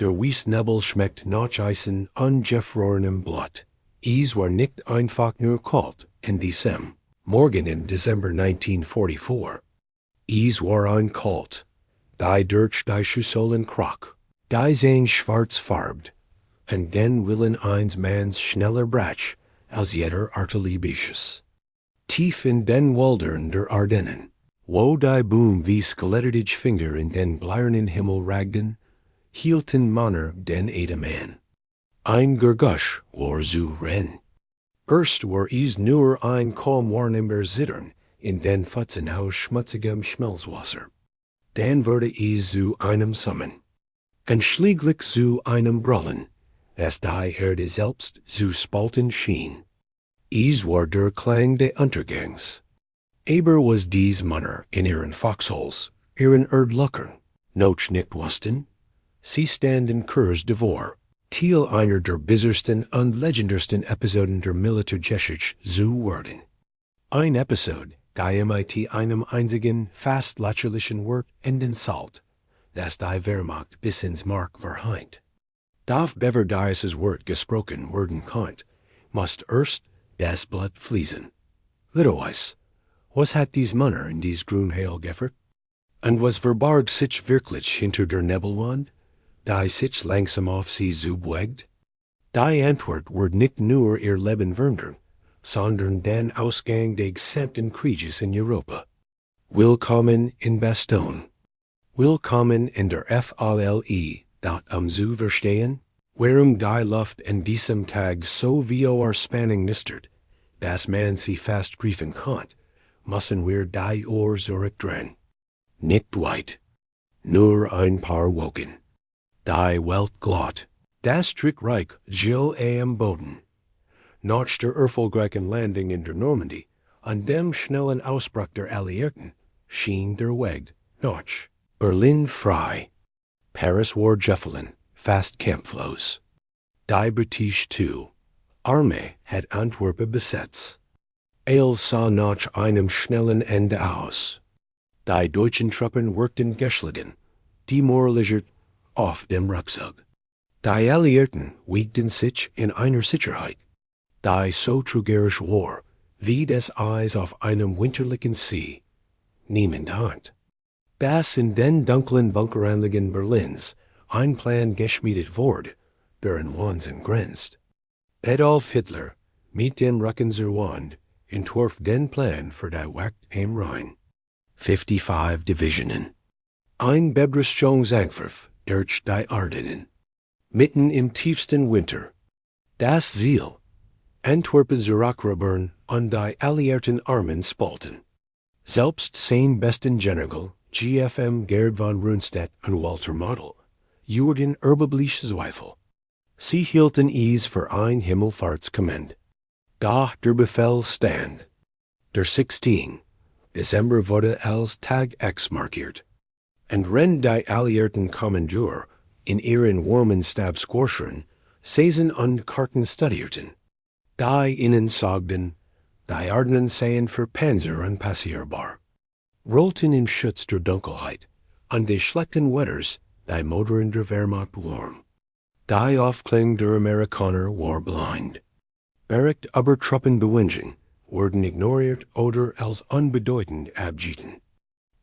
Der Wiesnebel schmeckt nach Eisen ungefrorenem Blut. Es war nicht einfach nur kalt in December. Morgen in December 1944. Es war ein kalt. Die durch die Schüsseln krach. Die seien schwarz farbt. Und den willen eins mans schneller brach, als jeder Artilleriebeschuss. Tief in den Wäldern der Ardennen, wo die Boom wie skelettige Finger in den bleiernen Himmel ragten, hielten Manner den Edeman. Ein Gergusch war zu Renn. Erst war es nur ein kaum wahrnehmbar Zittern in den Pfützen aus schmutzigem Schmelzwasser. Dann wurde es zu einem Summen. Und schließlich zu einem Brüllen, das die Erde selbst zu spalten schien. Es war der Klang des Untergangs. Aber was dies Manner in ihren Foxholes, ihren Erdlöchern, noch nicht wussten? Sie standen kurz davor, Teil einer der bizarrsten und legendarsten Episoden der Militärgeschichte zu werden. Ein Episode, die mit einem einzigen, fast lächerlichen Wort enden sollte, das die Wehrmacht bis ins Mark verheint. Darf bever dieses Wort gesprochen werden konnt, must erst das Blut fließen. Litterweis, was hat dies Manner in dies Grünheil geführt? Und was verbarg sich wirklich hinter der Nebelwand, die sich langsam auf sie zubewegt? Die Antwort wird nicht nur ihr Leben verndern, sondern den Ausgang des gesamten Krieges in Europa. Willkommen in Bastogne. Willkommen in der Falle, dat zu verstehen, warum die Luft an diesem Tag so wie Spanning nistert, dass man sie fast griefen konnt, müssen wir die Ohr zurückdrehen. Nicht weit, nur ein paar Wochen. Die Welt glatt, das Trickreich Jill am Boden. Nach der erfolgreichen Landung in der Normandie, an dem schnellen Ausbruch der Alliierten, schien der Weg nach Berlin frei. Paris war Jeffelin, fast kampflos. Die Britische Armee hat Antwerpen besetzt. Sah nach einem schnellen Ende aus. Die deutschen Truppen wirkten geschlagen, demoralisiert auf dem Rückzug. Die Alliierten wiegten sich in einer Sicherheit, die so trügerisch war, wie das Eis auf einem winterlichen See. Niemand ahnt, dass in den dunklen Bunkeranlagen Berlins ein Plan geschmiedet wurde, der in Wahnsinn grenzt. Adolf Hitler, mit dem Rücken zur Wand, entwarf den Plan für die Wacht am Rhein. 55 Divisionen. Ein Bebrüstungsangriff durch die Ardennen. Mitten im tiefsten Winter. Das Ziel. Antwerpen zurückerobern und die Alliierten Armen spalten. Selbst sein besten General, GFM Gerd von Rundstedt und Walter Model, jurden erbebliche Zweifel. Sie hielten es für ein Himmelfahrtskommand. Da der Befehl stand. Der 16. Dezember wurde als Tag X markiert. Und wenn die Alliierten Kommandeur in ihren warmen Stabsquartieren Saison und Karten studierten, die ihnen sagten, die Ardennen seien für Panzer unpassierbar, rollten im Schutz der Dunkelheit an des schlechten Wetters die Motoren der Wehrmacht warm. Die Aufklärung der Amerikaner war blind. Bereit aber Truppenbewegungen wurden ignoriert oder als unbedeutend abgeten.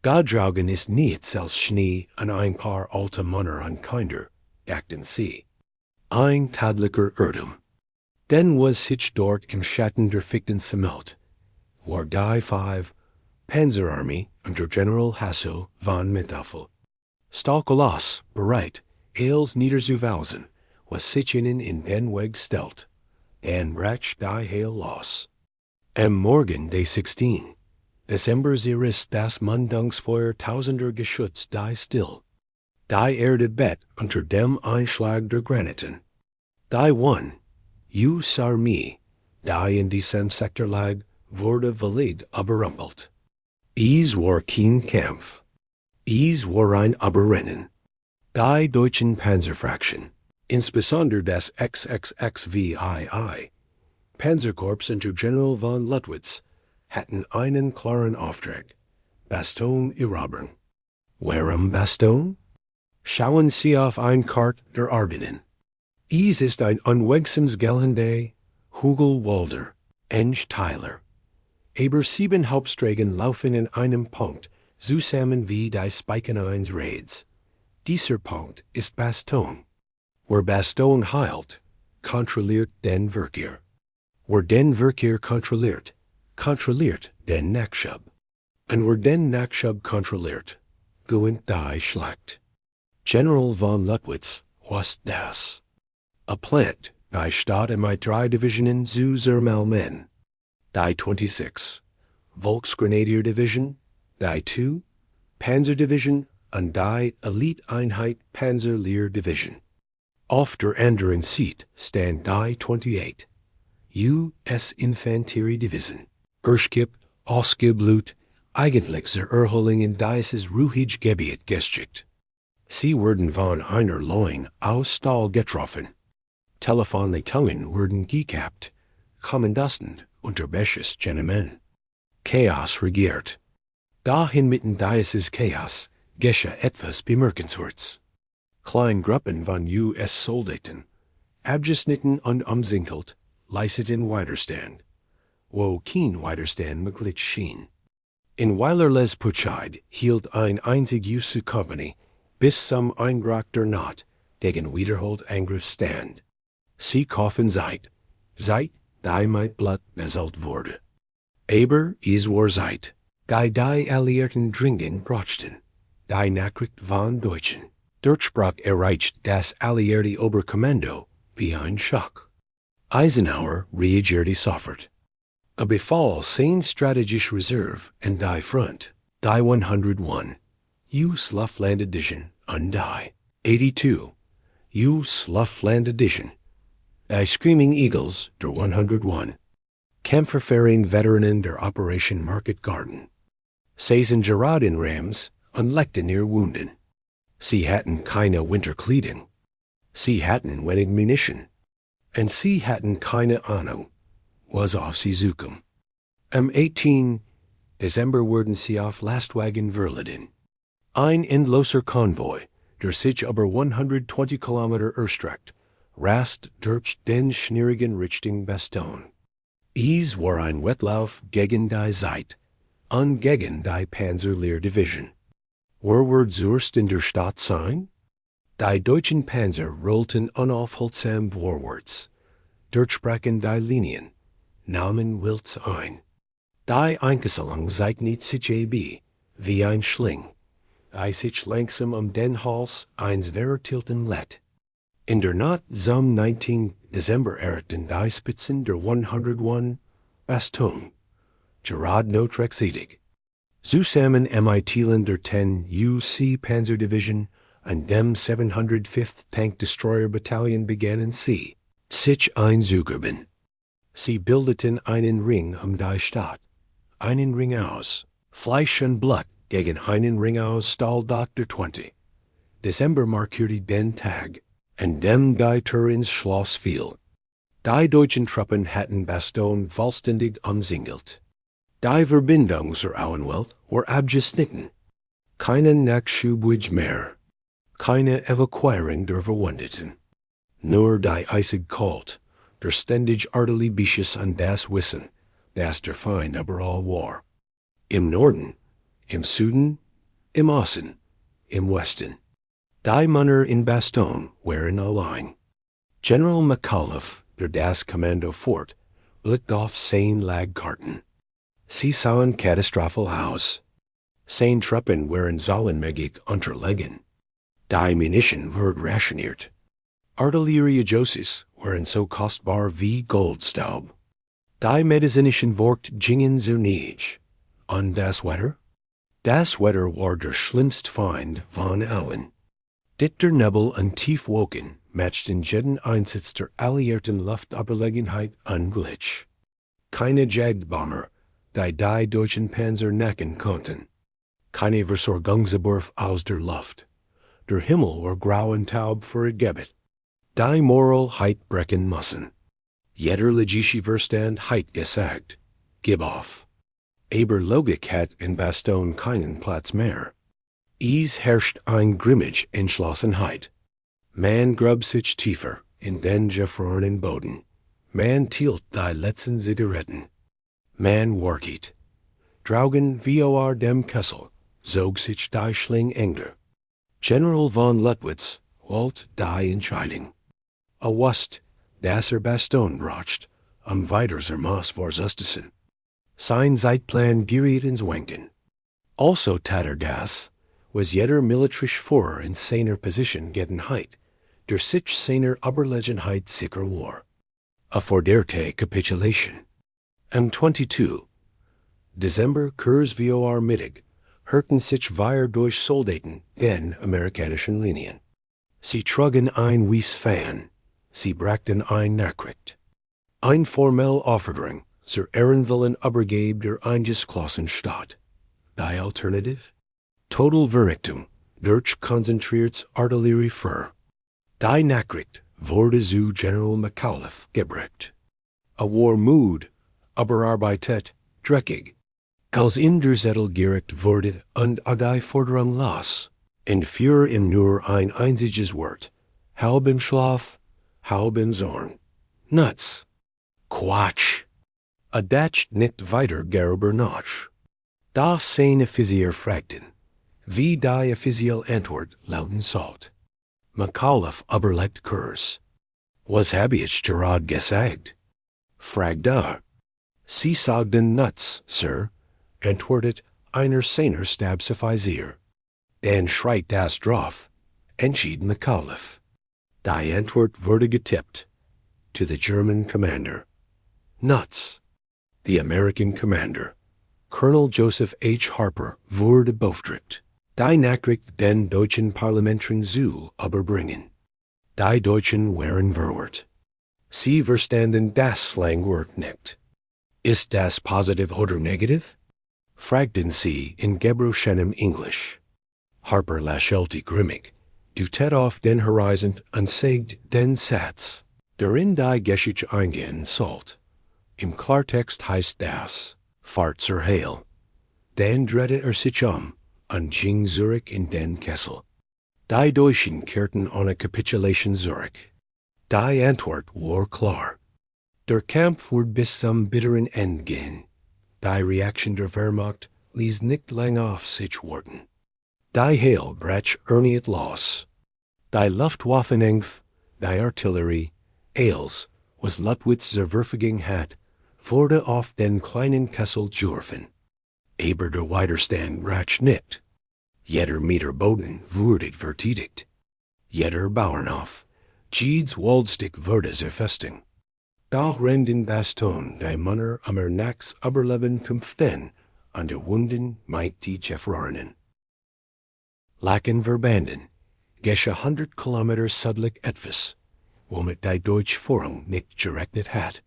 Gadraugen ist nichts als Schnee an ein paar alte Männer an Kinder, dachten sie. Ein tadlicher Irrtum. Denn was sich dort im Schatten der Fichten sammelt, war die 5. Panzerarmee unter General Hasso von Manteuffel. Stalkelos, bereit, als niederzuwälzen, was sich ihnen in den Weg stellt, and brach die Heil los. Am Morgen des 16. Dezember ist das Mundungsfeuer tausender Geschütz die still. Die Erde bett unter dem Einschlag der Graniten. Die 1. US Armee, die in diesem Sektor lag, wurde valid überrumpelt. Es war kein Kampf. Es war ein Überrennen. Die deutschen Panzerfraktion, insbesondere das XXXVII, Panzerkorps unter General von Luttwitz, hatten einen klaren Auftrag: Bastogne erobern. Warum Bastogne? Schauen Sie auf ein Kart der Ardenen. Ist ein unwegsames Gelände, Hügel Walder, Eng Tyler. Aber 7 Hauptstraßen laufen in einem Punkt, zusammen wie die Spiken eines Raids. Dieser Punkt ist Baston. Where Baston heilt, kontrolliert den Verkehr. Where den Verkehr kontrolliert den Nachschub. Und where den Nachschub kontrolliert, gewinnt die Schlacht. General von Luttwitz was das. A plant, die Stadt in my 3 Divisionen zu zermalmen. Die 26, Volksgrenadier Division, die 2, Panzer Division, und die Elite-Einheit Panzerlehr Division. Auf der anderen Seite stand die 28, US Infanterie Division. Erskip, ausgeblut, eigentlich zur Erholung in dieses ruhige Gebiet geschickt. Sie wurden von einer Leuen aus Stahl getroffen. Telefonleitungen wurden gekappt, Kommandanten unter Besches Genemen. Chaos regiert. Dahin mitten dieses Chaos geschah etwas Bemerkenswertes. Kleingruppen von US-Soldaten, abgeschnitten und umzingelt, leisteten Widerstand, wo kein Widerstand möglich schien. In Weilerles Putscheid hielt ein einzig US-Kompanie bis zum Einbruch der Nacht gegen wiederholt Angriff stand. Sie kaufen Zeit, die mit Blut bezahlt wurde. Aber es war Zeit, die Alliierten dringend brauchten, die Nachricht von Deutschen. Durchbruch erreicht das Alliierte Oberkommando wie ein Schock. Eisenhower reagierte sofort. A Befehl 10 strategische Reserve in die Front, die 101, US Luftland Edition und die 82, US Luftland Edition. Die Screaming Eagles der 101, Kämpferferien Veteranen der Operation Market Garden. Sie sind gerade in Rams und legten ihre Wunden. Sie hatten keine Winterkleidung. Sie hatten wenig Munition. Und sie hatten keine Ahnung, was auf sie zukommt. Am 18. Dezember wurden sie auf Lastwagen verladen. Ein endloser Konvoi, der sich über 120 Kilometer erstreckt, rast durch den schneerigen Richtung Baston. Es war ein Wettlauf gegen die Zeit und gegen die Panzerlehr Division. Wer wird zuerst in der Stadt sein? Die deutschen Panzer rollten unaufhaltsam vorwärts, durchbrachen die Linien, nahmen wild ein. Die Einkesselung seitnet sich wie ein Schling, die sich langsam den Hals eines vertilten lädt. In der Nacht zum 19. Dezember erreichten die Spitzen der 101 Baston, gerade noch rechtzeitig. Zusammen mit der 10 UC Panzer Division und dem 705th Tank Destroyer Battalion begannen sie, sich einzugraben. Sie bildeten einen Ring die Stadt, einen Ring aus Fleisch und Blut gegen einen Ring aus Stahl. Der 20. Dezember markierte den Tag, an dem die Tür ins Schloss fiel. Die deutschen Truppen hatten Baston vollständig umzingelt. Die Verbindung zur Auenwelt war abgeschnitten. Keine Nachschubweg mehr. Keine Evakuierung der Verwundeten. Nur die eisig kalt, der ständig arteli Bisches an das Wissen, dass der Feind überall war. Im Norden, im Süden, im Osten, im Westen. Die Männer in Baston waren allein. General McAuliffe, der das Kommando fort, blickte auf seine Lagkarten. Sie sahen katastrophal aus. Seine Truppen waren zahlenmäßig unterlegen. Die Munition wurde rationiert. Artilleriegeschosse waren so kostbar wie Goldstaub. Die medizinischen Worte gingen so nicht. Und das Wetter? Das Wetter war der schlimmste Feind von allen. Dichter Nebel und Tiefwolken matchten jeden Einsatz der alliierten Luftüberlegenheit ungleich. Keine Jagdbomber, die deutschen Panzer knacken konnten. Keine Versorgungsabwurf aus der Luft. Der Himmel war grau und taub für Gebet. Die Moral heit brechen müssen. Jeder logische Verstand heit gesagt, gib auf. Aber Logik hat in Baston keinen Platz mehr. Herrscht ein Grimmage Entschlossenheit. Man grub sich tiefer in den gefrorenen Boden. Man tielt die letzten Zigaretten. Man workiet. Draugen vor dem Kessel zog sich die Schling enger. General von Lettwitz wollt die Entscheidung. A wust, das Baston bracht, weiters Maß vorzusten. Sein Zeitplan geriet ins Wanken. Also tatter das, was jeder militrisch Führer in seiner Position Gedenheit, der sich seiner Oberlegenheit sicher war. A forderte Capitulation. Am 22. December Kurs vor Mittag, hörten sich wir durch Soldaten den amerikanischen Linien. Sie trugen ein Weiss Fan, sie brachten ein Nachricht. Ein formell Aufforderung zur ehrenvollen Übergabe der eingeschlossenen Stadt. Die Alternative? Total Vernichtung durch konzentriertes Artilleriefeuer. Die Nachricht wurde zu General McAuliffe gebracht. War müde, überarbeitet, dreckig. Als in der Zettel gericht wurde und die Forderung las, entfuhr ihm nur ein einziges Wort. Halb im Schlaf, halb im Zorn. Nuts. Quatsch. Dacht nicht weiter darüber nach. Da seine Offizier fragten, wie die offizielle Antwort lauten sollte. McAuliffe überlegt kurz. Was habe ich gerade gesagt? Fragt Sie sagten nuts, Sir, antwortet einer seiner Stabsoffizier. Dann schreit das drauf, entschied McAuliffe. Die Antwort wurde getippt to the German commander. Nuts. The American commander, Colonel Joseph H. Harper, wurde beauftragt, die Nachricht den deutschen Parlamentaren zu überbringen. Die Deutschen waren verwirrt. Sie verstanden das Slangwort nicht. Ist das positiv oder negativ? Fragten sie in gebrochenem Englisch. Harper lächelte grimmig, deutet auf den Horizont und sagt den Satz, darin die Geschichte eingehen sollte. Im Klartext heißt das, fahrt zur Heil. Dann drehte sich und ging zurück in den Kessel. Die Deutschen kehrten ohne Capitulation zurück. Die Antwort war klar. Der Kampf wird bis zum bitteren Ende gehen. Die Reaktion der Wehrmacht ließ nicht lange auf sich warten. Die Heil brach erneut los. Die Luftwaffenangriff, die Artillerie, alles, was Lettwitz zur Verfügung hat, wurde auf den kleinen Kessel geworfen. Aber der Widerstand brach nicht. Jeder Meter Boden wurde verteidigt. Jeder Bauernhof, jedes Waldstück wurde zur Festung. Doch renden Baston die Männer am Nachts Überleben kämpften an der Wunden meint die Gefrorenen. Laken verbanden, gesche 100 Kilometer südlich etwas, womit die deutsche Führung nicht gerechnet hat.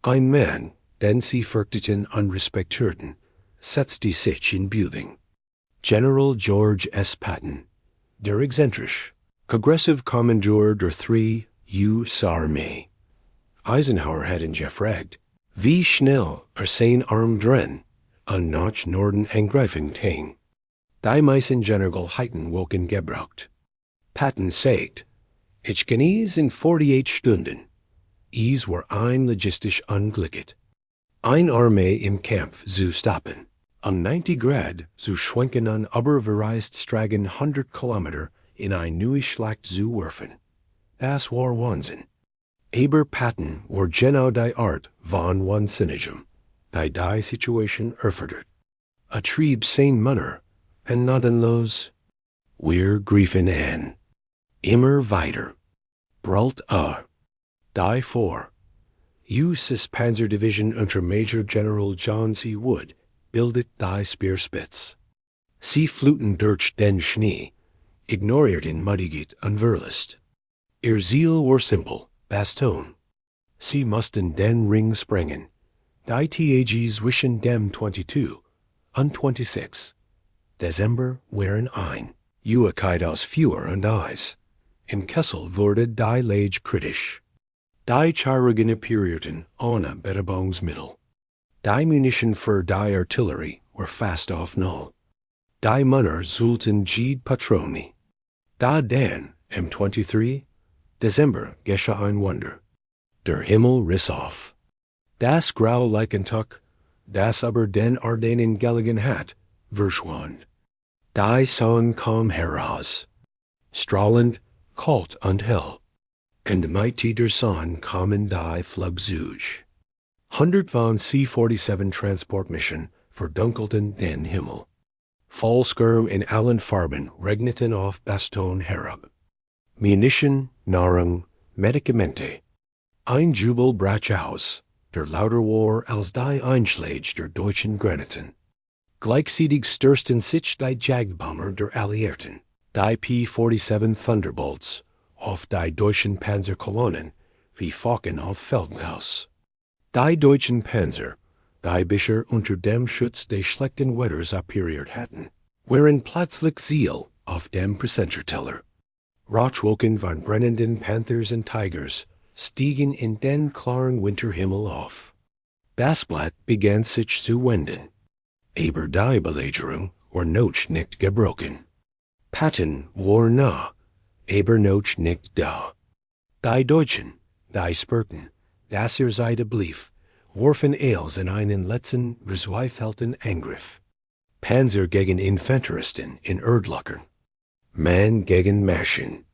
Ein Mann, den sie fürchteten und respektierten, setzte sich in Bewegung. General George S. Patton, der exzentrisch, aggressive Kommandeur der 3. US-Armee. Eisenhower hat ihn gefragt, wie schnell sein Arm drin und nach Norden angreifen kann. Die meisten Generalheiten woken gebraucht. Patton sagt, ich kann es in 48 Stunden. Es war ein logistisch Unglück. Ein Armee im Kampf zu stoppen, an 90 Grad zu schwenken und überverreist stragen 100 Kilometer in eine neue Schlacht zu werfen. Das war Wahnsinn. Aber Patton war genau die Art von Wahnsinnigem, die Situation erfordert. Trieb sein Männer, und gnadenlos. Wir griefen an. Immer weiter. Bralt Die 4. US Panzerdivision unter Major General John C. Wood bildet die Speerspitze. Sie fluten durch den Schnee, ignorierten Muddigit und Verlust. Ihr Ziel war simpel, Baston. Sie mussten den Ring sprengen. Die Tags zwischen dem 22 und 26. Dezember waren ein. Uekeit aus Feuer und Eis. Im Kessel wurde die Lage kritisch. Die Chirurgen appearierten ohne Betäubungsmittel. Die Munition für die Artillerie war fast auf Null. Die Munner Zulten Jeed Patroni. Da Dan, M23, December, Gesche ein Wunder. Der Himmel riss auf. Das Grau Leichentuck, das aber den Ardenen Gallaghan hat, verschwand. Die Sonne kam heraus. Strahlend, kalt und hell. Und mighty der Sonne kamen die Flugzeuge. 100 von C-47 Transportmission verdunkelten den Himmel. Vollskerm in allen Farben regneten auf Bastogne herab. Munition, Nahrung, Medikamente. Ein Jubel brach aus, der lauter war als die Einschläge der deutschen Graniten. Gleichzeitig stürsten sich die Jagbomber der Alliierten, die P-47 Thunderbolts, auf die deutschen Panzerkolonnen wie Falken auf Feldhaus. Die deutschen Panzer, die bisher unter dem Schutz des schlechten Wetters operiert hatten, waren plötzlich Ziel auf dem Präsenzerteller. Rauchwolken von brennenden Panthers und Tigers stiegen in den klaren Winterhimmel auf. Das Blatt begann sich zu wenden. Aber die Belagerung war noch nicht gebrochen. Patton war nah, aber noch nicht da. Die Deutschen, die spürten, dass Seite blieb, warfen eils in einen letzten, verzweifelten Angriff. Panzer gegen Infanteristen in Erdlöchern. Man gegen Maschinen.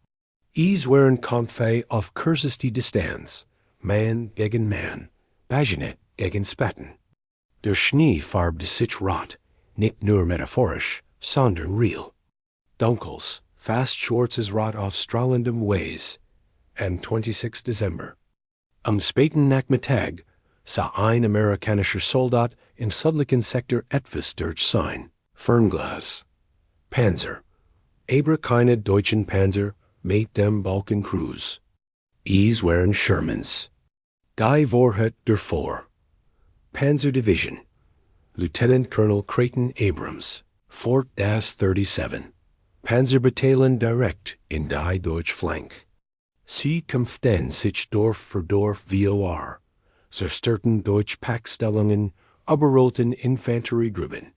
Es waren Kämpfe auf kürzeste Distanz, Man gegen Man, Bajonet gegen Spaten. Der Schnee farbte sich rot, nicht nur metaphorisch, sondern real. Dunkels, fast schwarzes Rot auf strahlendem Weiß, am 26. Dezember. Am späten Nachmittag sah ein amerikanischer Soldat im südlichen Sektor etwas durch sein Fernglas. Panzer. Aber keine deutschen Panzer mit dem Balkenkreuz. Es waren Shermans. Die Wahrheit davor. Panzerdivision. Lieutenant Colonel Creighton Abrams. Fort das 37. Panzerbataillon direkt in die Deutsche Flank. Sie kämpften sich Dorf für Dorf vor, zerstörten Deutsche Packstellungen, überrollten Infanteriegruppen.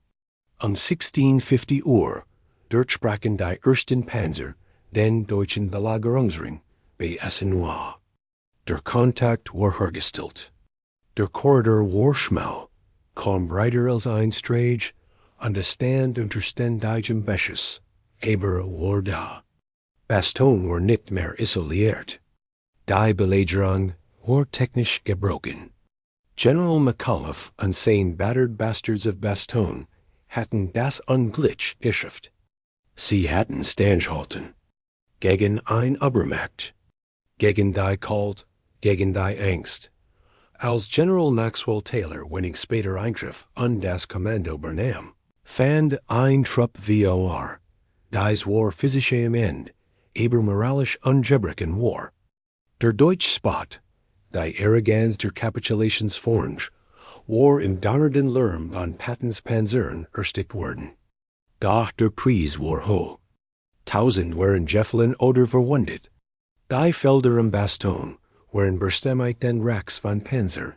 Um 16:50 Uhr durchbrachen die ersten Panzer den deutschen Belagerungsring bei Essen. Der Kontakt war hergestellt. Der Korridor war schmal, kaum breiter als ein Strage, und der Stand unter ständigem Beschuss, aber war da. Bastogne war nicht mehr isoliert. Die Belagerung war technisch gebrochen. General McAuliffe und sein battered Bastards of Bastogne hatten das Unglück geschafft. Sie hatten standgehalten. Gegen ein Übermacht. Gegen die Kalt, gegen die Angst. Als General Maxwell Taylor wenig später Eingriff und das Kommando übernahm, fand ein Trupp vor. Dies war physisch am Ende, aber moralisch ungebrochen war. Der deutsche Spot, die Arroganz der Kapitulationsforsch, war in donnernden Lärm von Pattons Panzern erstickt worden. Doch der Preis war hoch. 1000 waren Gefallen oder verwundet. Die Felder im Bastogne waren bestimmt den Racks von Panzer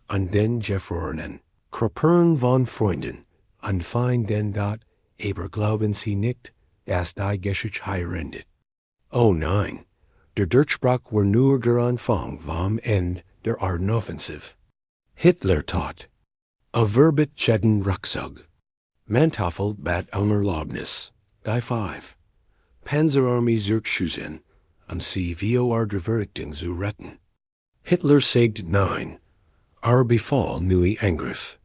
und den Gefrorenen, Kröpern von Freunden, und fein den dort, aber glauben sie nicht, dass die Geschichte hier endet. Oh nein, der Durchbruch war nur der Anfang vom Ende der Ardenoffensive. Hitler tat, a verbet jeden Rucksack, Manteuffel bat Erlaubnis, die 5. Panzerarmee zurückschießen, sie vor der Verrichtung zu retten. Hitler sagt nein, befahl neue Angriff.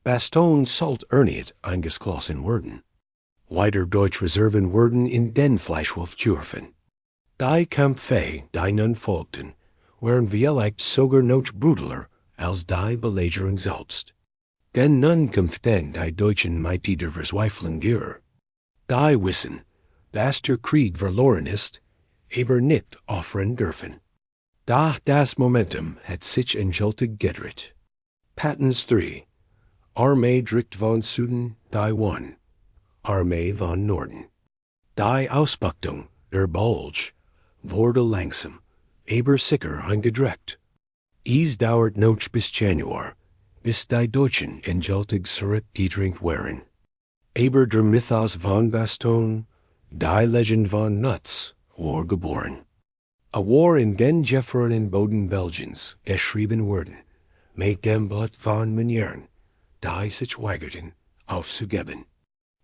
Bastogne sollte erneut eingeschlossen werden. Weiter deutsche Reserven wurden in den Fleischwolf geworfen. Die Kämpfe, die nun folgten, waren vielleicht sogar noch brutaler als die Belagerung selbst. Denn nun kämpften die Deutschen mit der Verzweiflung durch. Die wissen, dass der Krieg verloren ist, aber nicht aufhören dürfen. Doch das Momentum hat sich endgültig gedreht. Pattons 3. Armee Dricht von Süden, die 1. Armee von Norden. Die Ausbeutung, der Bulge, wurde langsam, aber sicher eingedreckt. Es dauert noch bis Januar, bis die Deutschen endgültig zurückgedrängt waren. Aber der Mythos von Baston, die Legend von Nuts, war geboren. A war in den Jeffern and Boden Belgians, geschrieben worden, mit dem Blut von Menieren, die sich weigerten, aufzugeben.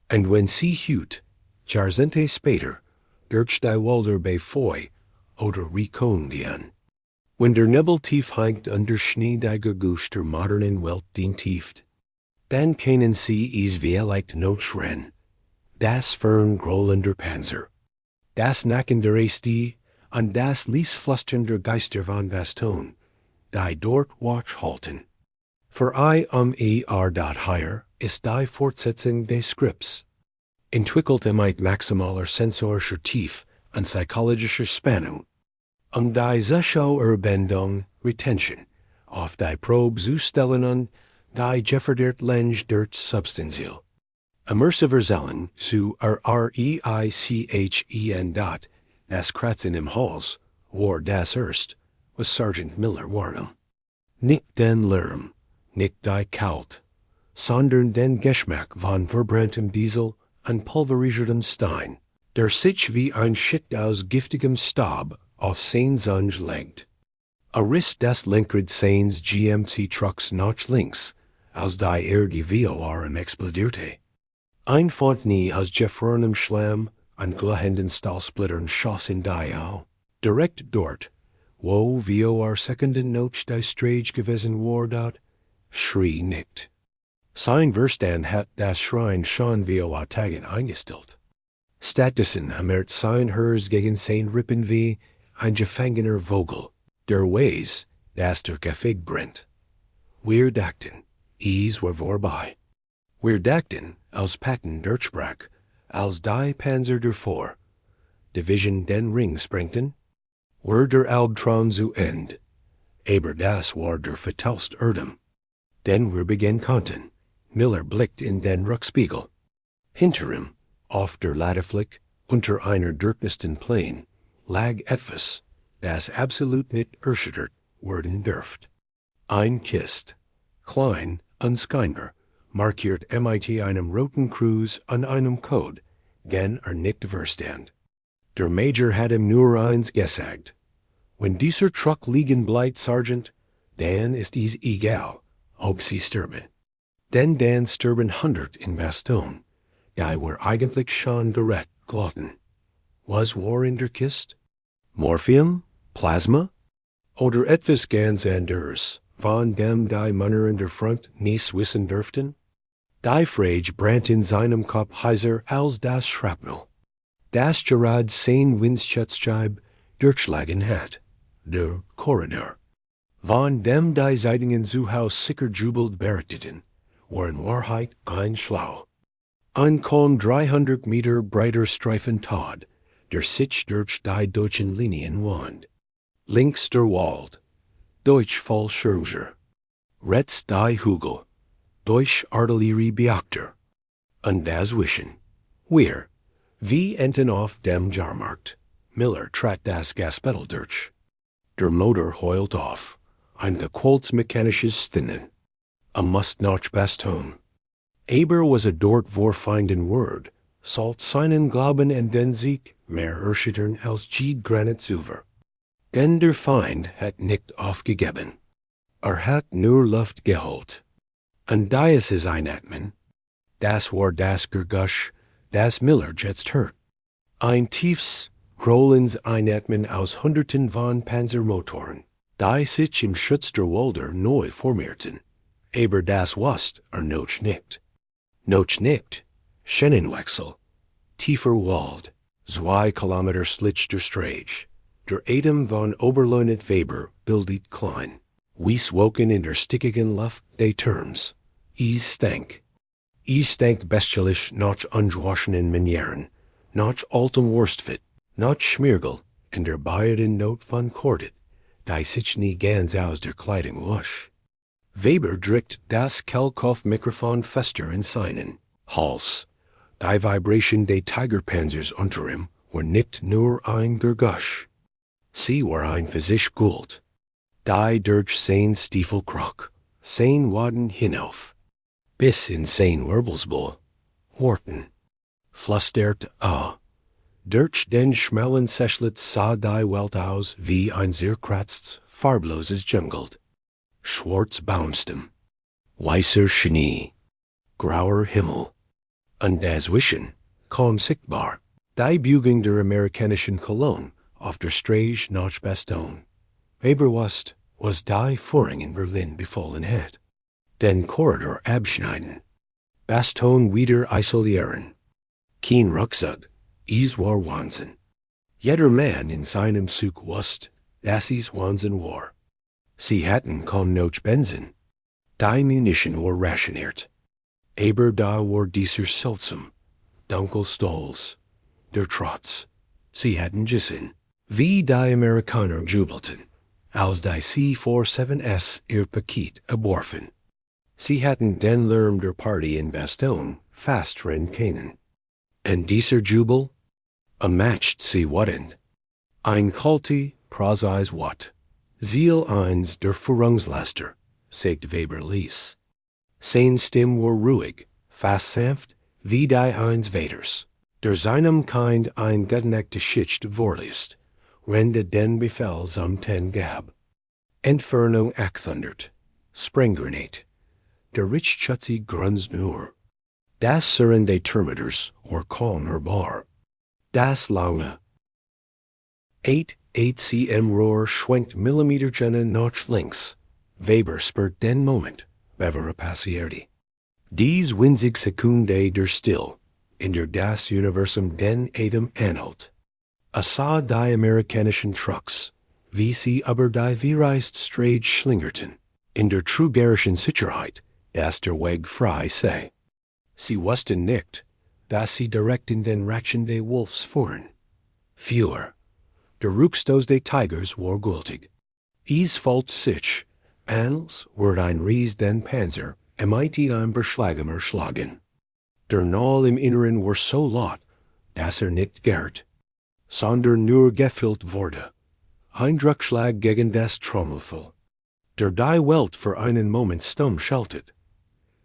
And when sie hut, Jahrzehnte später, durch die Wälder bei Foy oder Rekondian. When der Nebel tief hängt under Schnee die Gegusch der modernen Welt den tieft, dann können sie is vielleicht noch rennen. Das fern grollender Panzer, das nackender Asti, und das liesflüsternder Geister von Baston, die dort watch halten. Für dat higher ist die Fortsetzung des Skripts. Entwickelt mit maximaler sensorischer Tief und psychologischer Spannung, die Zuschauerbindung Retention auf die Probe zustellen und die gefördert Lenge dort substanziell. Immersiver Zellen zu reichen das Kratzen im Hals war das erst, was Sergeant Miller warnte. Nicht den Lärm, nicht die Kalt, sondern den Geschmack von verbranntem Diesel und pulverisiertem Stein, der sich wie ein Schicht aus giftigem Staub auf sein Zunge legt. A Riss des Lenkrad seines GMC-Trucks nach links, als die die VOR explodierte. Ein Fontenay aus gefrorenem Schlamm und glühenden Stahlsplittern schoss in die Au. Direkt dort, wo VOR Sekunden noch die Strage gewesen war dort, schrie nicht. Sein Verstand hat das Schrein schon VOR Tagen eingestellt. Stattdessen hammert sein Herz gegen sein Rippen wie ein gefangener Vogel, der weiß, dass der Kaffee brennt. Wir dachten, es war vorbei. Wir dachten, als Patton durchbrach, als die Panzer davor, Division den Ring sprengten, war der Albtraum zu End, aber das war der fatalste Erdem. Denn wir beginnen konnten. Miller blickt in den Rückspiegel. Hinter ihm, auf der Ladeflick, unter einer durchnissen Plain, lag etwas, das absolut nicht erschüttert werden dürft. Ein Kist, klein, unscheinbar, markiert mit einem roten Kreuz an einem Code, gen nicht verstand. Der Major hat ihm nur eins gesagt. Wenn dieser Truck liegen bleibt, Sergeant, dann ist es egal, ob sie sterben. Denn dann sterben 100 in Baston, die were eigentlich schon gerecht glotten. Was war in der Kist? Morphium? Plasma? Oder etwas ganz anderes, von dem die Männer in der Front nicht wissen dürften? Die Frage brannt in seinem Kopf heiser als das Shrapnel. Das gerade sein Windschutzscheibe durchschlagen hat, der Korridor. Von dem die Zeitungen zu Haus sicher jubelt berichteten, war in Wahrheit ein Schlau. Ein kaum 300 Meter breiter Streifen Todd, der sich durch die deutschen Linien wand. Links der Wald, Deutsch Fallschirmjäger. Rechts die Hügel, Deutsch Artilleriebeachter. Und das Wischen. Wir, wie enten auf dem Jahrmarkt. Miller trat das Gaspedal durch. Der Motor heult auf. Ein gequoltes mechanisches Stinnen. A must nach Baston. Aber was a dort vorfinden word, sollt seinen Glauben en den Sieg mehr erschüttern als Gid Granit Zuver. Denn der Feind hat nicht aufgegeben. Hat nur Luft geholt. Und dies ist einatmen. Das war das Gergusch, das Miller jetzt hört. Ein tiefes, rollens Einatmen aus Hunderten von Panzermotoren, die sich im Schutz der Wälder neu formierten. Aber das Wast noch nicht. Noch nicht. Schennenwechsel. Tiefer Wald. 2 Kilometer slitsch der Strage. Der Atem von Oberleutnant Weber bildet klein. Wies woken in der stickigen Luft des Turms. Es stank. Es stank bestialisch nach ungewaschenen Manieren, nach altem Wurstfit, nach Schmiergel in der bayerden Not von Kordet, die sich nie ganz aus der Kleidung wasch. Weber drückt das Kelkhoff-Mikrofon fester in seinen Hals. Die Vibration des Tigerpanzers unter ihm war nicht nur ein Gergusch. Sie war ein für sich Guld. Die durch sein Stiefelkrog, sein Waden hinauf, bis in sein Wirbelsbull, Wharton. Flustert a. Durch den schmellen Sechlitz sah die Welt aus wie ein zerkratztes, farbloses Jungelt. Schwarz Baumstem. Weißer Schnee. Grauer Himmel. Und das Wischen, kaum sichtbar. Die Buging der amerikanischen Kolonne auf der Straße nach Bastogne. Weberwust was die Führung in Berlin befallen hat. Den Korridor abschneiden. Bastogne wieder isolieren. Kein Rucksack, is war Wahnsinn. Jeder Mann in seinem Zug wusste, dass es Wahnsinn war. Sie hatten kaum noch Benzin. Die Munition war rationiert. Aber da war dieser seltsam, dunkel Stolz, der Trotz. Sie hatten gesehen, wie die Amerikaner jubelten, als die C-47S ihr Paket abwarfen. Sie hatten den Lärm der Party in Bastogne fast rennen können. Und dieser Jubel matcht sie wattend. Ein kalte, Praseis Watt. Ziel eins der Führungslaster, sagt Weber ließ. Sein Stimm war ruhig, fast sanft, wie die eines Vaters, der seinem Kind ein geneigte Schicht vorliest, rende den Befehl zum Ten gab. Entfernung thundert, Sprenggranate, der Richtschütze grunzt nur. Das Surren des Termiters or kaum hörbar. Das lange 8 cm Rohr schwenkt Millimetergene nach links. Weber spürt den Moment, bevor passierte. Dies winzig Sekunde der Still, in der das Universum den Atem anhält. Sah die amerikanischen Trucks, wie sie aber die verreist Strage schlingerten, in der trügerischen Sicherheit, dass der Weg frei sei. Sie wussten nicht, dass sie direkt in den Rachen des Wolfs fuhren. Fewer. Der Rückstoß des Tigers war gültig. Es folgt sich, als wird ein Ries den Panzer mit einem Beschlagener schlagen. Der Knoll im Inneren war so laut, dass nicht gehört, sondern nur gefüllt wurde. Ein Druckschlag gegen das Trommelfell. Der die Welt für einen Moment stumm schaltet.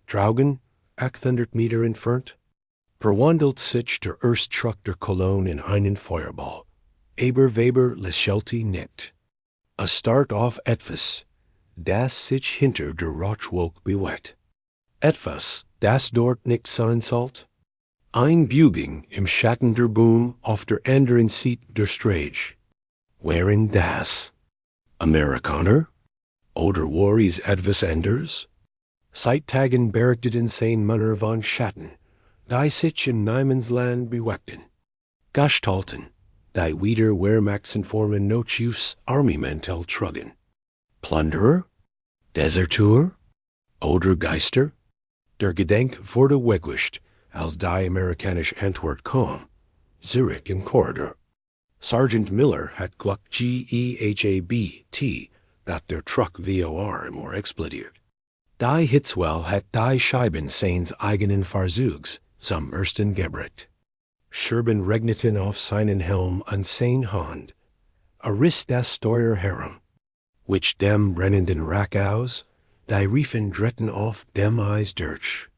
Draugen, 800 Meter entfernt, verwandelt sich der Truck der Kolonne in einen Feuerball. Aber Weber lächelte nicht. Start auf etwas, das sich hinter der Rauchwolke bewegt. Etwas, das dort nicht sein sollte. Ein Buging im Schatten der Boom auf der anderen Seite der Strage. Wären das Amerikaner? Oder war es etwas anderes? Seit Tagen berichteten sein Männer von Schatten, die sich in Niemandsland bewegten. Gestalten, die wieder Wehrmachtsformen Notjus Armamental trugen. Plunderer? Deserteur? Oder Geister? Der Gedenk wurde wegwischt, als die amerikanische Antwort kam. Zurück im Korridor. Sergeant Miller hat Gluck GEHABT, dat der Truck VOR im Ohr explodiert. Die Hitzwell hat die Scheiben seines eigenen Fahrzeugs zum ersten gebracht. Sherman regneten auf seinen Helm an sein Hand, riss das Steuer herum, which dem brennenden Rack aus, die riefen dritten auf dem Eis durch,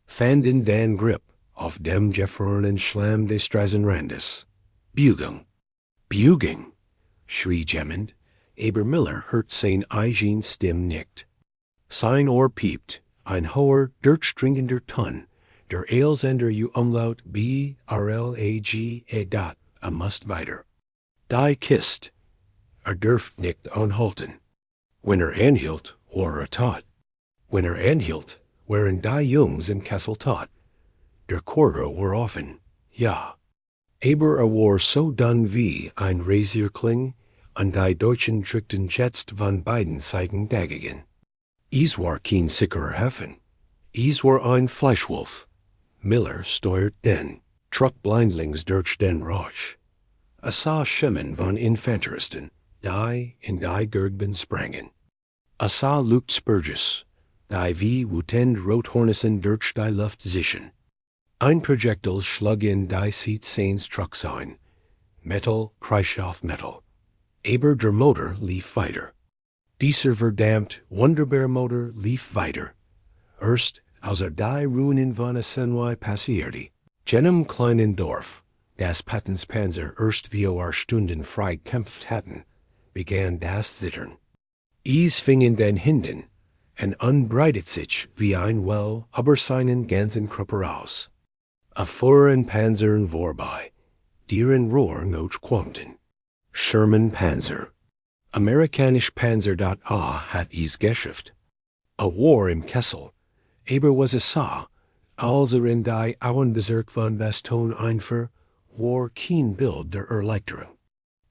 fanden den Grip auf dem gefrorenen Schlamm des Straßenrandes. Buging, Buging, schrie Jemmond, aber Miller hört sein eigen Stimm nicht. Sein Ohr piept, ein hoher, durchdringender Ton, der Eilsender Umlaut BRLAG dat, must weiter. Die kist, dürft nicht anhalten. Wenn anhielt, war tot. Wenn anhielt, waren die Jungs im Kessel tot. Der Korridor war offen, ja. Aber war so dun wie ein Rasierkling, und die Deutschen drückten jetzt von beiden Seiten dagegen. Es war kein sicherer Hafen. Es war ein Fleischwolf. Miller steuert den Truck blindlings durch den Rausch. Sah Schimmen von Infanteristen, die in die Gergben sprangen. Sah Luke Spurgis, die wie Lieutenant Rothornissen durch die Luft sichen. Ein Projectil schlug in die Seat seines Trucks ein. Metal kreischte auf Metal. Aber der Motor lief weiter. Dieser verdammt wunderbare Motor lief weiter. Erst als die Ruinen von Senwai passierte. Jenem kleinen Dorf, das Patens Panzer erst vor Stunden frei kämpft hatten, begann das Zittern. Es fingen den Hinden, en unbreitet sich wie ein Well über seinen ganzen Körper aus. A foreign Panzern vorbei, deren Rohr noch qualmten. Sherman-Panzer. Amerikanisch Panzer.A hat es geschafft. A war im Kessel, aber was es sah, als in die Auenbezirk von Bastogne einfuhr, war kein Bild der Erleichterung.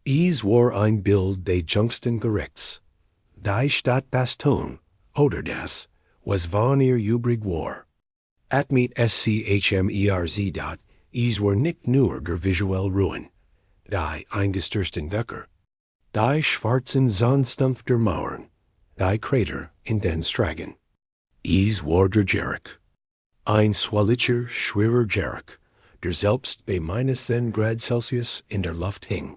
Es war ein Bild des jüngsten Gerichts. Die Stadt Bastogne, oder das, was von ihr übrig war. At mit schmerz dot, es war nicht nur der visuelle Ruin, die eingestürzten Dächer, die schwarzen Sandstumpf der Mauern, die Krater in den Stragen. Es war der Jerek. Ein swallicher, schwerer Jerek, der selbst bei -10 Grad Celsius in der Luft hing.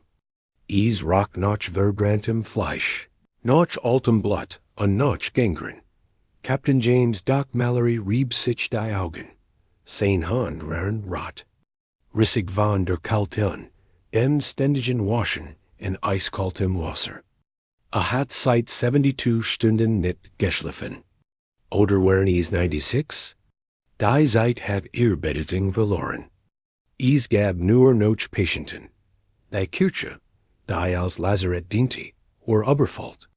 Es roch nach verbranntem Fleisch, nach altem Blut und nach Gangrene. Captain James Doc Mallory rieb sich die Augen. Sein Hand waren rot. Rissig von der Kalten, dem ständigen Waschen in eiskaltem Wasser. Hat seit 72 Stunden nicht geschlafen. Oder waren es 96? Die Zeit hat ihr Bedeutung verloren. Es gab nur noch Patienten. Die Kirche, die als Lazarett diente, war überfüllt.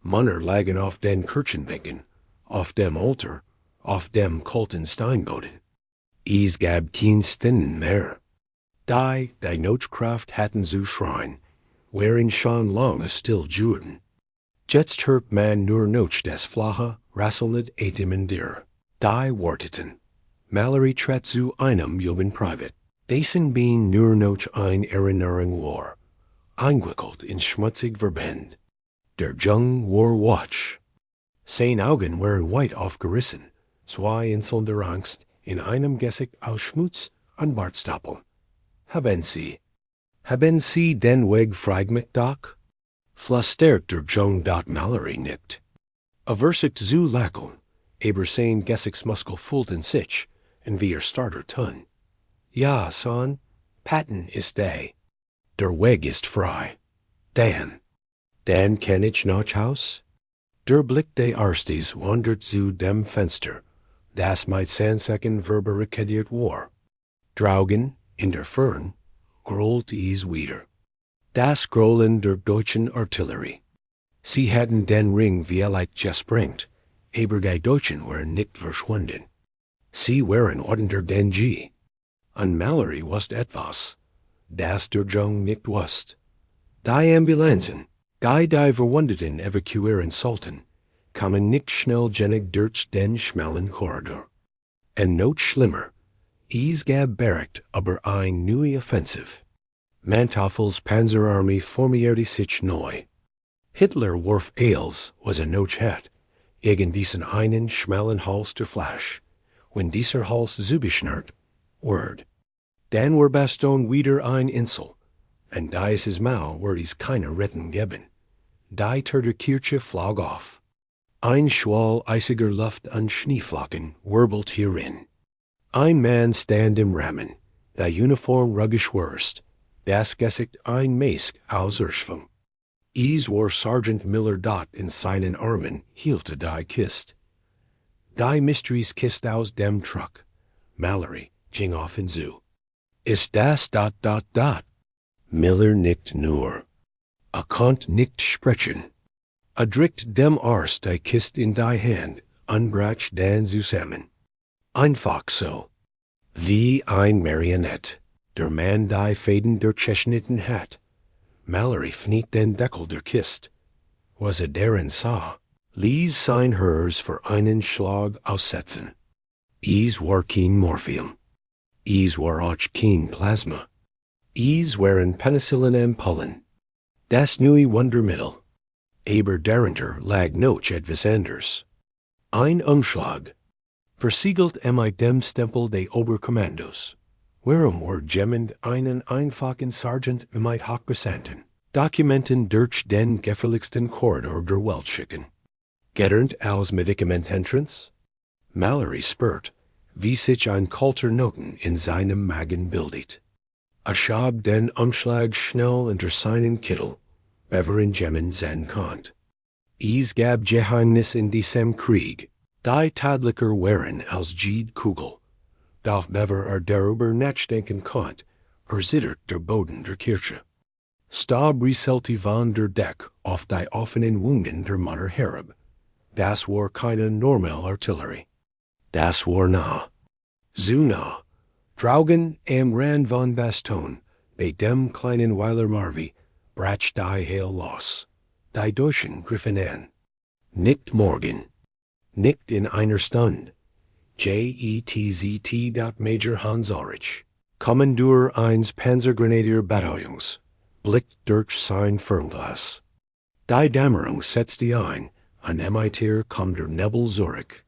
Männer lagen auf den Kirchenbänken, auf dem Altar, auf dem kalten Steinboden. Es gab kein Stinnen mehr. Die Notkraft hatten zu schreien, waren schon lange still Juden. Jetzt hört man nur noch das flache, rasselnde Atem in dir. Die warteten. Mallory trat zu einem jungen Privat, dessen Bein nur noch ein Erinnerung war, eingewickelt in schmutzig Verband. Der Jung war Watch. Seine Augen waren weit aufgerissen, zwei Inseln der Angst in einem Gesicht aus Schmutz und Bartstoppeln. Haben Sie den Weg frei mit Doc? Flüstert der Jung Doc Mallory nicht. Versicht zu lächeln, aber sein Gesichtsmuskel fühlten sich, und wie starter tun. Ja, son, Patten ist der Weg ist frei. Dan kenn ich noch Haus? Der Blick des Arstes wandert zu dem Fenster, das mit Sandsäcken verbarrikadiert war. Draugen, in der Fern, grollt es wieder. Das Grollen der deutschen Artillerie. Sie hatten den Ring vielleicht gesprengt, aber die Deutschen waren nicht verschwunden. Sie waren unter den G. Und Mallory wusste etwas, das der Jung nicht wusste. Die Ambulanzen, die Verwundeten evakuieren sollten, kamen nicht schnell genug durch den schmalen Korridor. Und noch schlimmer, es gab Bericht über eine neue Offensive. Mantoffels Panzerarmee formierte sich neu. Hitler warf alles, was noch hat, gegen diesen einen schmalen Hals der Flash. Wenn dieser Hals zubeschnürt, word. Dann war Bastogne wieder ein Insel, und da es Mal wird es keine Retten geben. Die der Kirche flog auf. Ein Schwall eisiger Luft und Schneeflocken wirbelt hierin. Ein Mann stand im Rahmen, die Uniform ruggeschwürzt, das Gesicht ein Mask aus Erschwung. Es war Sergeant Miller Dot in seinen Armen hielte die Kist. Die Mysteries Kist aus dem Truck. Mallory ging auf hinzu. Ist das Dot? Miller nickt nur. Konnt nicht sprechen. Drückt dem Arzt die Kist in die Hand und brach dann zusammen. Einfach so. Wie ein Marionette. Der Mann die Fäden durchgeschnitten hat. Mallory fniet den Deckel der Kist. Was darin sah, ließ sein Herz für einen Schlag aussetzen. Es war kein Morphium. Es war auch kein Plasma. Es waren Penicillinampullen. Das neue Wundermittel. Aber darunter lag noch etwas anderes. Ein Umschlag. Versiegelt mit dem Stempel des Oberkommandos. Warum war jemand einen einfachen Sergeant mit Hochbeamten Dokumenten durch den gefährlichsten Korridor der Welt schicken? Gelernt aus Medikamententrance? Mallory spurt, wie sich ein kalter Noten in seinem Magen bildet. Ich hab den Umschlag schnell unter seinen Kittel, beveren Gemmen sein konnt. Es gab Geheimnis in diesem Krieg, die tadlicher wären als jede Kugel. Doch bever darüber nachdenken konnt, zittert der Boden der Kirche. Stab rieselte van der Deck auf die offenen Wunden der Mutter Herab. Das war keine normale Artillerie. Das war nah. So nah. Draugen am Rand von Baston, bei dem kleinen Weiler Marvi, brach die Heil los. Die Deutschen griffen an. Nicht morgen. Nicht in einer Stund. JETZT. Major Hans Ulrich, Kommandeur eines Panzergrenadier-Bataillons, blickt durch sein Fernglas. Die Dämmerung setzte ein, an Emitter kam der Nebel zurück.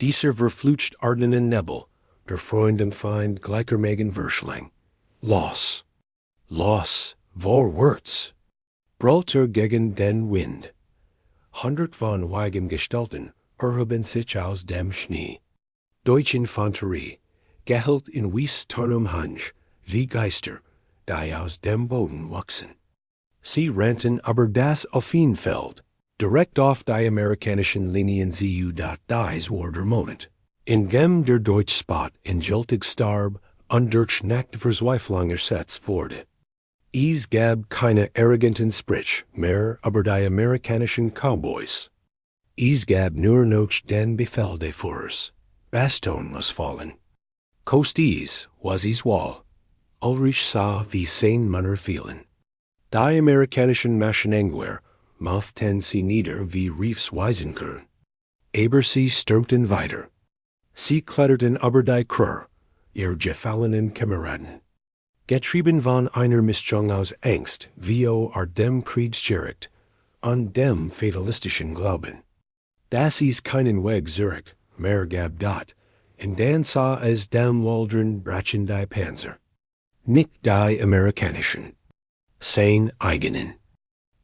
Dieser verflucht ardenen Nebel, der Freund und Feind gleichermaßen Verschlang. Los! Los! Vorwärts! Brüllte gegen den Wind. Hundert von weigen Gestalten erhoben sich aus dem Schnee. Deutsche Infanterie, gehüllt in weiß-tarnem Hansch, wie Geister, die aus dem Boden wachsen. Sie rannten aber das Offenfeld, direkt auf die amerikanischen Linien zu. Dies war der Moment, in dem der deutsche Spot endgültig starb und durch Nachtverzweiflung ersetzt wurde. Es gab keine arroganten Sprich mehr über die amerikanischen Cowboys. Es gab nur noch den Befehl des Führers. Baston muss fallen. Kostis was es Wall. Ulrich sah wie sein Männer fielen. Die amerikanischen Maschinengewehr machten sie nieder wie Reefs Weisenkörn. Aber sie stürmten weiter. Sie kletterten über die Krur, ihr gefallenen Kameraden. Getrieben von einer Mischung aus Angst, wie dem Kriegsgericht, und dem fatalistischen Glauben. Dass es keinen Weg zurück mehr gab dort, und dann sah es dem waldern brachen die Panzer. Nicht die amerikanischen. Sein eigenen.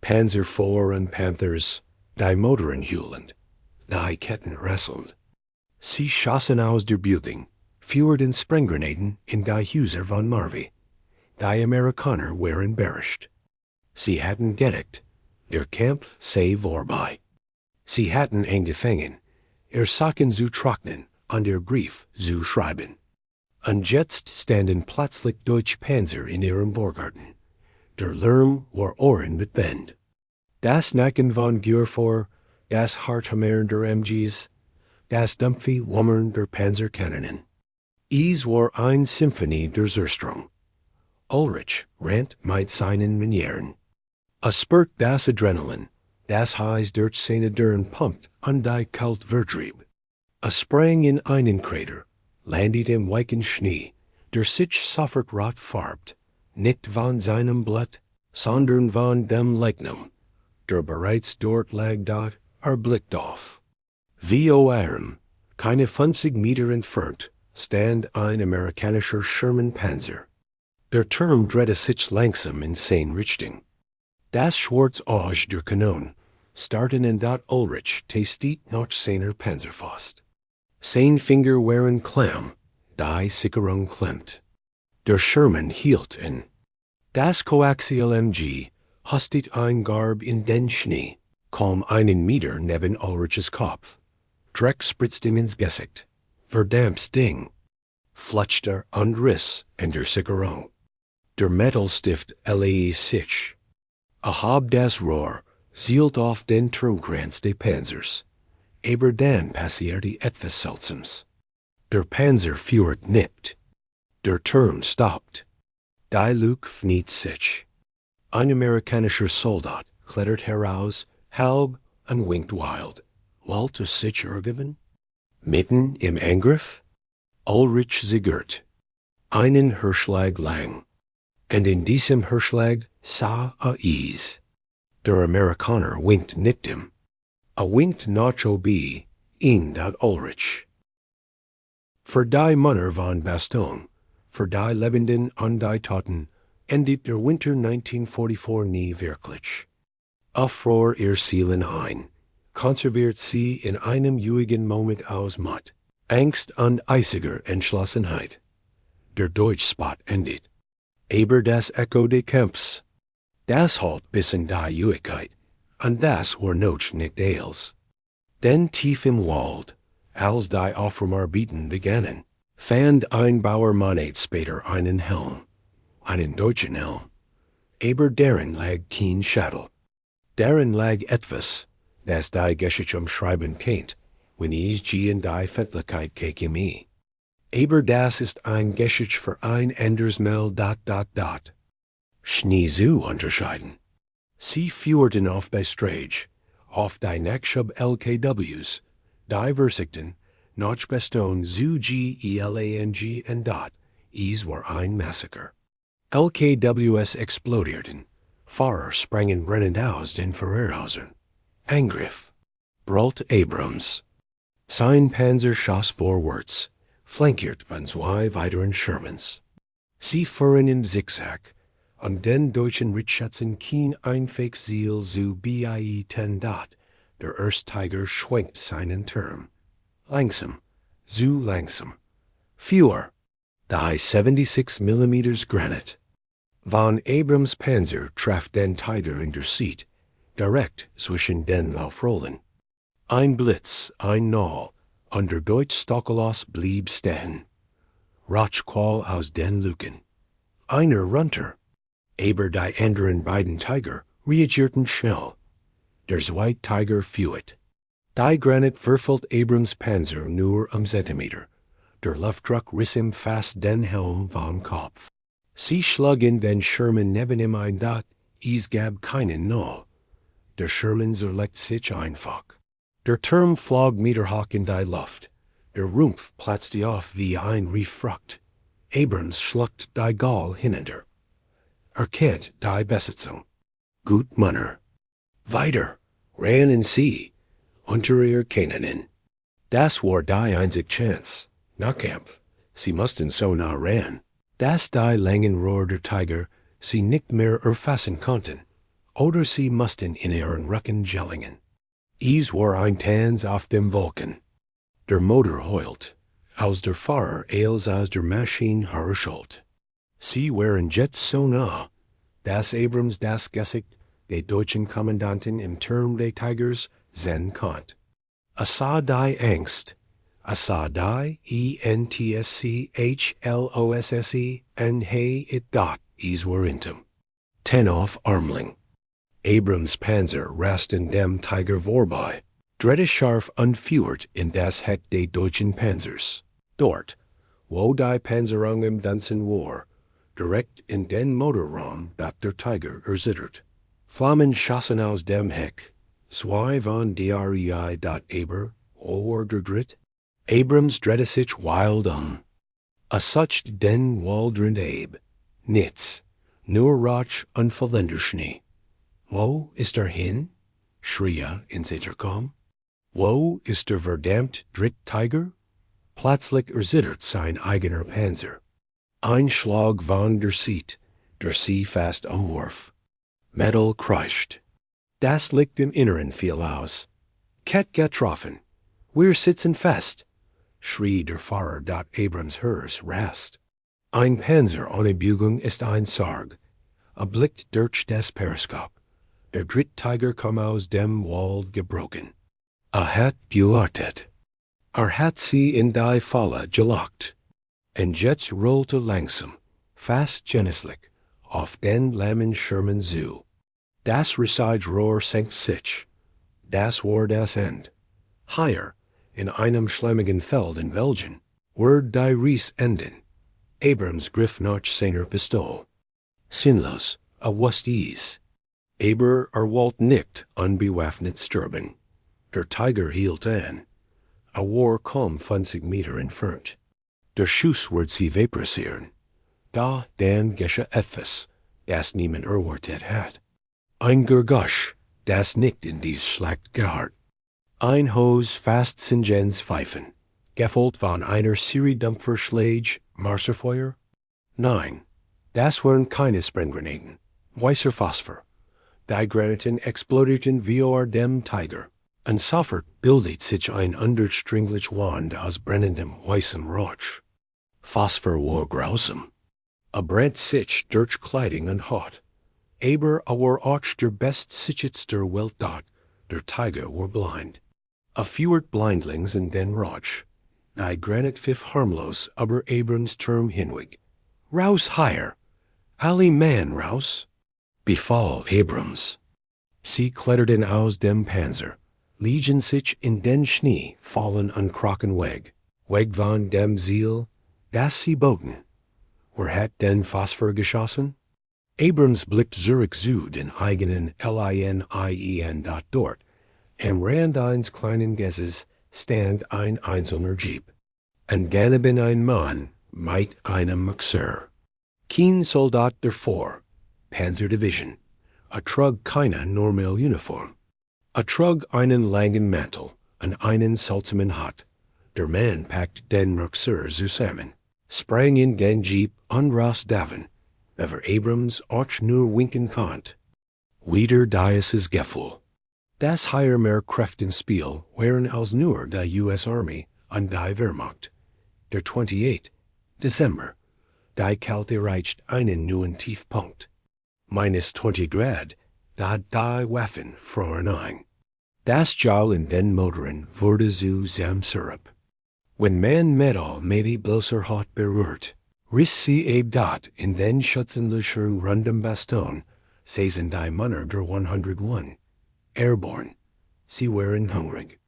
Panzer IV und Panthers, die Motoren hüllend, die Ketten rasselnd. Sie schossen aus der Building, führten Sprenggranaten in die Häuser von Marvi. Die Amerikaner waren beherrscht. Sie hatten gedeckt, der Kampf sei vorbei. Sie hatten angefangen, Sachen zu trocknen und ihr Brief zu schreiben. Und jetzt standen plötzlich deutsche Panzer in ihrem Vorgarten. Der Lärm war Ohren mit Bend. Das Nacken von Gewehr, das Harthammer der MGs, das dumpfe Wummern der Panzerkanonen. Es war eine Symphonie der Zerstörung. Ulrich rannt mit seinen Manieren. Spurt das Adrenalin, das heißt durch seine Dörren pumpt an die Kaltvertrieb. Sprang in einen Krater, landet im weichen Schnee, der sich sofort rot farbt, nicht von seinem Blut, sondern von dem Leichnam, der bereits dort lag dort, erblickt auf. Wie Arm, keine 50 Meter entfernt, stand ein amerikanischer Sherman-Panzer. Der Turm drehte sich langsam in seine Richtung. Das schwarze Auge der Kanonen starten in dat Ulrich tastet nach seiner Panzerfaust. Sein Finger waren klamm, die Sicherung klemmt. Der Sherman hielt in. Das Koaxial MG hastet ein Garb in den Schnee, kaum einen Meter neben Ulriches Kopf. Dreck spritzt ihm ins Gesicht. Verdammtes Ding. Flutschte und riss in der Sicherung. Der Metallstift LAE sich. Hab das Rohr zielt auf den Turmkranz des Panzers. Aber dann passierte etwas Seltsames. Der Panzer führt nicht. Der Turm stoppt. Die Luke fniet sich. Ein amerikanischer Soldat klettert heraus, halb und winkt wild. Wollte sich ergeben? Mitten im Angriff? Ulrich siegert. Einen Hirschlag lang. Und in diesem Hirschlag sah es. Der Amerikaner winkt nicht ihm. Winkt nach oben, in dat Ulrich. Für die Männer von Baston, für die Lebenden und die Toten, endet der Winter 1944 nie wirklich. Erfror ihr Seelen ein, konserviert sie in einem ruhigen Moment aus Matt, Angst und eisiger Entschlossenheit. Der Deutschspot endet. Aber das Echo des Kampfs. Das halt bis in die Ewigkeit, und das war noch nicht alles. Denn tief im Wald, als die Aufräumarbeiten begannen, fand ein Bauer später einen Helm, einen deutschen Helm. Aber darin lag kein Schädel. Darin lag etwas, das die Geschichte umschreiben kennt, wenn is in die Fettlichkeit KKMI. Aber das ist ein Geschichte für ein anderes Mal ... Schneezu unterscheiden. Sie führten auf die Strage, auf die Nachschub LKWs, die Versigten, noch Beston zu GELANG und dot, is war ein Massaker. LKWs explodierten, Fahrer sprangen brennend aus den Verkehrshäusern. Angriff. Bralt Abrams. Sein Panzer schoss vorwärts, flankiert von zwei weiteren Shermans. Sie fuhren im Zigzag, und den deutschen Richtschützen kein einfähig Ziel zu BIE 10 dot, der erste Tiger schwenkt seinen Turm. Langsam, zu langsam. Fewer, die 76 mm Granit. Von Abrams' Panzer traf den Tiger in der Seat, direkt zwischen den Laufrollen. Ein Blitz, ein Knall, und der deutsche Stockelos blieb stehen. Rauchqual aus den Luken. Einer runter. Aber die anderen beiden Tiger reagierten schnell. Der zweite Tiger fuet. Die Granit verfehlt Abrams' Panzer nur Zentimeter. Der Luftdruck riss ihm fast den Helm vom Kopf. Sie schlugen den Sherman neben ihm ein dot, es gab keinen Null. Der Sherman zerlegt sich einfach. Der Turm flog meterhoch in die Luft. Der Rumpf platzte auf wie ein Rieffrucht. Abrams schluckt die Gaul hinunter. Kennt die Besetzung. Gut Manner. Weiter, ran in See, unter ihr Kanonen. Das war die einzige Chance. Nahkampf. Sie mussten so nah ran. Das die langen Rohr der Tiger sie nicht mehr erfassen konnten. Oder sie mussten in ihren Rücken gellingen. Es war ein Tanz auf dem Wolken. Der Motor heult, als der Fahrer als aus der Maschine herrscht. Sie waren jetzt so nah, dass Abrams das Gesicht der deutschen Kommandanten im Turm des Tigers sehen konnte. Sah die Angst, sah die ENTSCHLOSSE und hey it dot es war intem. 10 auf Armling. Abrams' Panzer rast in dem Tiger vorbei, drehte scharf unführt in das Heck des deutschen Panzers. Dort, wo die Panzerung im Danzen war, direkt in den Motorraum dat der Tiger erzittert. Flammen schossen aus dem Heck. Zwei von DREI dot Aber, or der Dritt. Abrams drehte sich wild sucht den waldrend Abe. Nichts, nur Rauch und verlender Schnee. Wo ist hin? Schrie ins Intercom. Wo ist der verdammt Dritt Tiger? Plötzlich erzittert sein eigener Panzer. Ein Schlag von der Seat, der sie fast umwarf. Metall kreischt. Das liegt im Inneren viel aus. Ket getroffen. Wir sitzen fest, schrie der Fahrer dot Abrams hers rast. Ein Panzer ohne Bügung ist ein Sarg. Blickt durch das Periskop. Der Dritt Tiger kam aus dem Wald gebrochen. Hat gewartet. Hat sie in die Falle gelockt. Und jetzt rollte langsam, fast genüsslich, auf den lahmen Sherman zu. Das Resides-Rohr senkt sich. Das war das End. Higher, in einem schlemmigen Feld in Belgien, werde die Ries enden. Abrams griff nach seiner Pistole. Sinnlos, was dies? Aber Walt nickt unbewaffnet sterben. Der Tiger hielt an. War kaum 20 Meter entfernt. Der Schuss wird sie vaporisieren. Da dann geschah etwas, das niemand erwartet hat. Ein Gergusch, das nicht in dies Schlacht gehört. Ein Hose fast Singens Pfeifen, gefolgt von einer Serie dumpfer Schläge, Marserfeuer? Nein, das waren keine Sprenggranaten, weißer Phosphor. Die Granaten explodierten wie dem Tiger. En Soffert bildet sich ein understringlich Wand aus brennendem weißen Rauch. Phosphor war grausam. A brand sich durch Kleiding und Haut. Aber war auch der best sichets der Welt dort, der Tiger war blind. A fewert blindlings in den Rauch. I granite pfiff harmlos, aber Abrams term hinwig. Raus higher! Ali man raus! Befall Abrams. Sie kletterten aus dem Panzer. Legion sich in den Schnee fallen an Krocken weg. Weg von dem Ziel, das sie bogen. Wer hat den Phosphor geschossen? Abrams blickt zurück zu den eigenen Linien dort. Am Rand eines kleinen Gesses stand ein einzelner Jeep. An Ganeben ein Mann mit einem Maxer. Kein Soldat davor, Panzerdivision. Trug keine normal Uniform. Trug einen langen Mantel und einen seltsamen Hut. Der Mann packt den Maxer zusammen, sprang in den Jeep und rast davon, aber Abrams auch nur winken konnt. Wieder dieses Gefühl. Das higher mehr Kräftenspiel waren als nur der US Army und die Wehrmacht. Der 28. Dezember, die Kälte erreicht einen neuen Tiefpunkt. -20 Grad, da die Waffen froren ein. Das Jahl in den Motoren wurde zu Samsyrup. Wenn man Metall maybe bloßer Haut berührt, riss sie dort in den schützenlichen rundem Baston, saßen die Männer der 101. Airborne. Sie waren hungrig.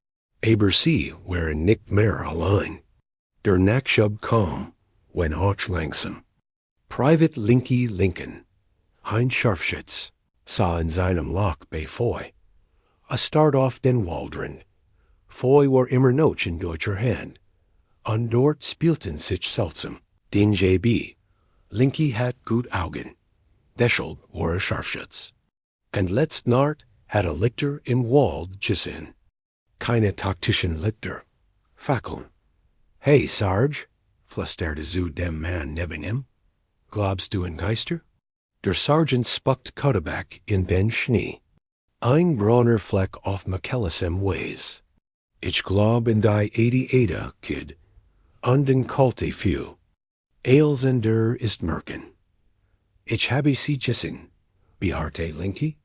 Aber sie waren nicht mehr allein. Der Nachschub kam, wenn auch langsam. Private Linky Lincoln, ein Scharfschütz, sah in seinem Loch bei Foy. Start auf den Waldrand. Foy war immer noch in deutscher Hand. Und dort spielten sich seltsam. Den JB. Linky hat gut Augen. Deshalb war Scharfschütz. Und letzt Nacht hat Lichter im Wald gesehen. Keine taktischen Lichter. Fackeln. Hey, Sarge, flüsterte zu dem Mann neben ihm. Glaubst du an Geister? Der Sergeant spuckt Koteback in den Schnee. Ein brauner Fleck auf McKellisem Ways. Ich glaub in die 88, Kid. Und den Kalte Few. Eils en der ist Merken. Ich habe sie gesehen. Behaarte Linky?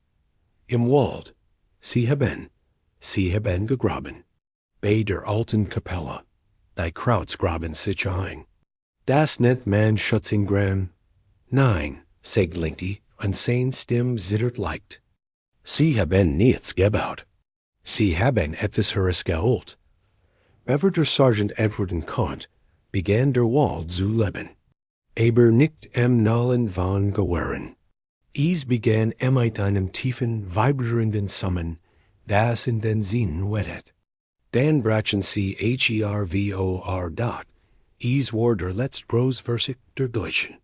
Im Wald. Sie haben gegraben. Bei der alten Kapelle. Die Krauts graben sich ein. Das nennt man Schützengraben. Nein, sagt Linky, und sein Stimm zittert leicht. Sie haben nichts gebaut. Sie haben etwas Höheres geholt. Bevor der Sergeant antworten konnte, begann der Wald zu leben. Aber nicht am Nallen von Gewehren. Es begann mit einem tiefen, vibrierenden Summen, das in den Sinnen wettet. Dann brachen sie HERVOR dort. Es war der letzte Großversicht der Deutschen.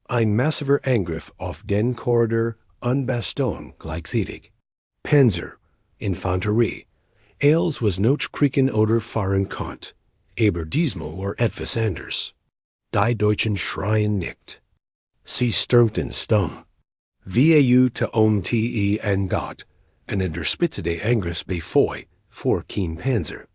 Ein massiver Angriff auf den Korridor und Baston gleichzeitig. Panzer, Infanterie, als was noch kriegen oder fahren konnt, aber diesmal war etwas anders. Die Deutschen schreien nicht. Sie stürmten stumm. VAU te te en Gott, en in der Spitze des Angriffs befoi, vor kein Panzer.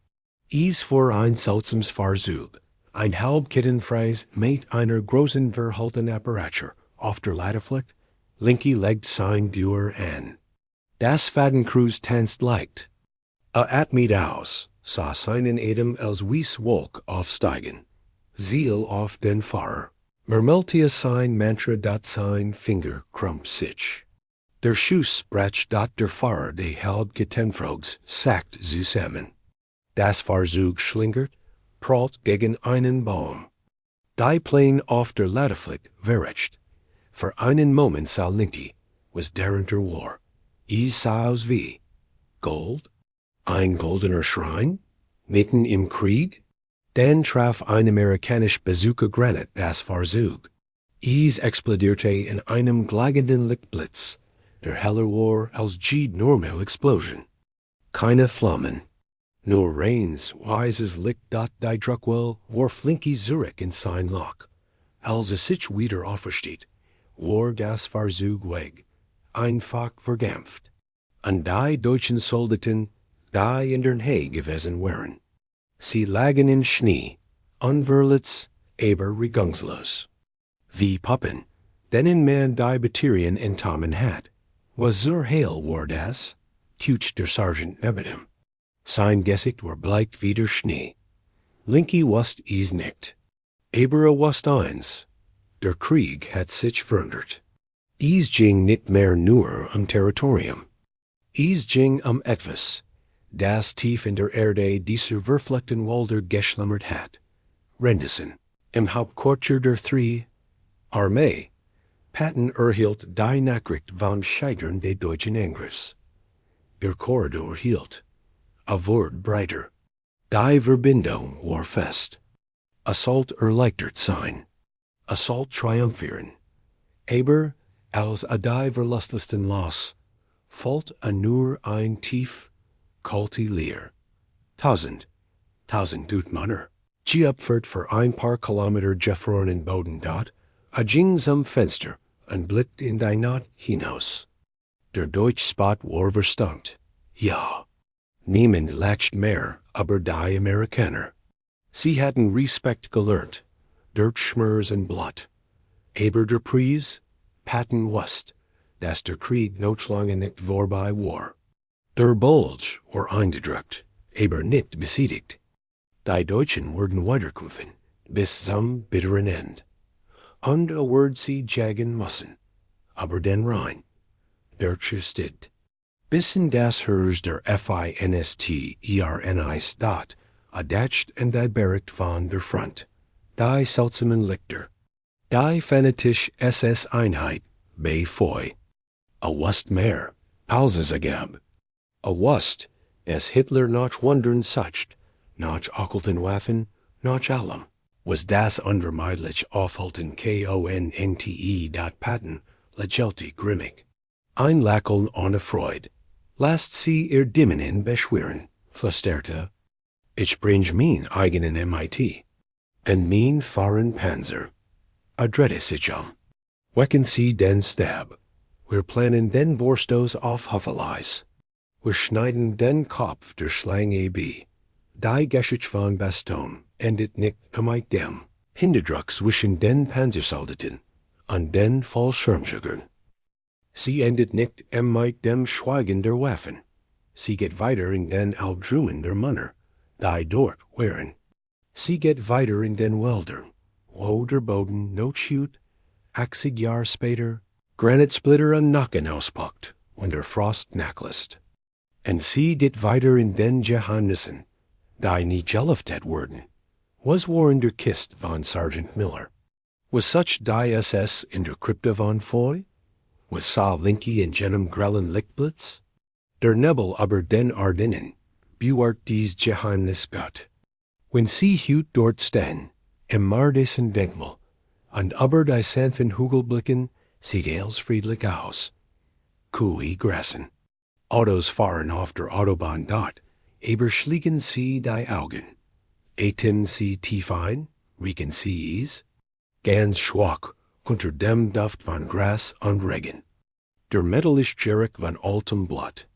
Es vor ein seltsames Fahrzeug, ein halbkittenfreis mit einer großen Verhaltenapparatur auf der Ladefläche. Linky legt sein Deur an. Das Fadenkreuz tanzt leicht. Atmet aus, sah seinen Atem als weiss Wolk aufsteigen. Ziel auf den Fahrer. Murmelte sein Mantra dat sein Finger krummt sich. Der Schuss brach dat der Fahrer de halbkittenfrogs sackt zusammen. Das Fahrzeug schlingert, prallt gegen einen Baum. Die Plane auf der Ladefläche verrecht. Für einen Moment sah Linky, was darunter war. Es sah aus wie Gold? Ein goldener Schrein? Mitten im Krieg? Dann traf ein amerikanisch Bazooka-Granat das Fahrzeug. Es explodierte in einem gleitenden Lichtblitz, der heller war als die normale Explosion. Keine Flammen. Nur reins, weises Licht dat die Druckwell warf Linky zurück in sein Loch. Als sich wieder aufersteht, war das Fahrzeug weg, einfach verdampft. Und die deutschen Soldaten die in den Hay gewesen wären. Sie lagen in Schnee, unverletzt, aber regungslos. Wie Puppen, denn in man die Batterien in Tommen hat. Was zur Heil war das? Kucht der Sergeant neben ihm. Sein Gesicht war bleich wie der Schnee. Linky wust is nicht. Aber wust eins. Der Krieg hat sich verändert. Is ging nicht mehr nur Territorium. Is ging etwas, das tief in der Erde dieser verfleckten Wälder geschlummert hat. Rendesen, im Hauptquartier der Armee, Patton erhielt die Nachricht von Scheitern des deutschen Angriffs. Der Korridor hielt, a Wort breiter. Die Verbindung war fest. Assault erleichtert sein. Assault triumphieren. Aber, als a die verlustigsten Los, folgt nur ein tief, kalte Leer. Tausend Dutmanner, geopfert für ein paar Kilometer gefrorenen Boden dort, ging zum Fenster und blickt in die Nacht hinaus. Der deutsche Spot war verstummt. Ja. Niemand lacht mehr, aber die Amerikaner. Sie hatten Respekt gelernt, durch Schmerz und Blut. Aber der Preis, Patton wust, dass der Krieg noch lange nicht vorbei war. Der Bulge war eingedrückt, aber nicht besiegt. Die Deutschen würden weiterkämpfen, bis zum bitteren End. Und a word sie jagen müssen, aber den rein. Der steht. Bis in das Hers der FINST dot, adacht and die Barrack von der Front. Die seltsamen Lichter. Die fanatische SS-Einheit, bei Foy. A wust mehr, als es gab. A wust, es Hitler noch wundern sucht, noch occulten Waffen, noch allem. Was das unvermeidlich aufhalten KONNTE dot Patton, lächelte grimmig. Ein Lächeln ohne Freude. Lasst sie Dimmen beschweren, flüsterte. Ich bring mein eigenen MIT. En mein fahren Panzer. Adrette sich Wecken sie den Stab. Wir planen den Borstos auf Huffeleis. Wir schneiden den Kopf der Schlang AB. Die Geschichte von Baston endet nicht mit dem Hinderdruck zwischen den Panzersoldaten und den Fallschirmjägern. Sie endet nicht mit dem Schweigen der Waffen. Sie geht weiter in den Albtrumen der Männer, die dort wären. Sie geht weiter in den Wäldern, wo der Boden noch schütt, 80 Jahre später, Granitsplitter und Nacken auspackt, wenn der Frost nachlässt. Und sie geht weiter in den Geheimnissen, die nie gelüftet wurden. Was war in der Kiste von Sergeant Miller? Was such die SS in der Krypta von Foy? Was sah Linky in jenem grellen Lichtblitz? Der Nebel aber den Ardennen, bewahrt dies Geheimnis Gott. Wenn sie hüt dort stehen, im Mardesen Denkmal, und aber die sanften Hügel blicken, sieht alles friedlich aus. Kühe grassen. Autos fahren auf der Autobahn dort, aber schließen sie die Augen. Atmen sie tief ein, riechen sie es. Ganz schwach unter dem Duft von Gras und Regen. Der Metal ist gierig von altem Blut.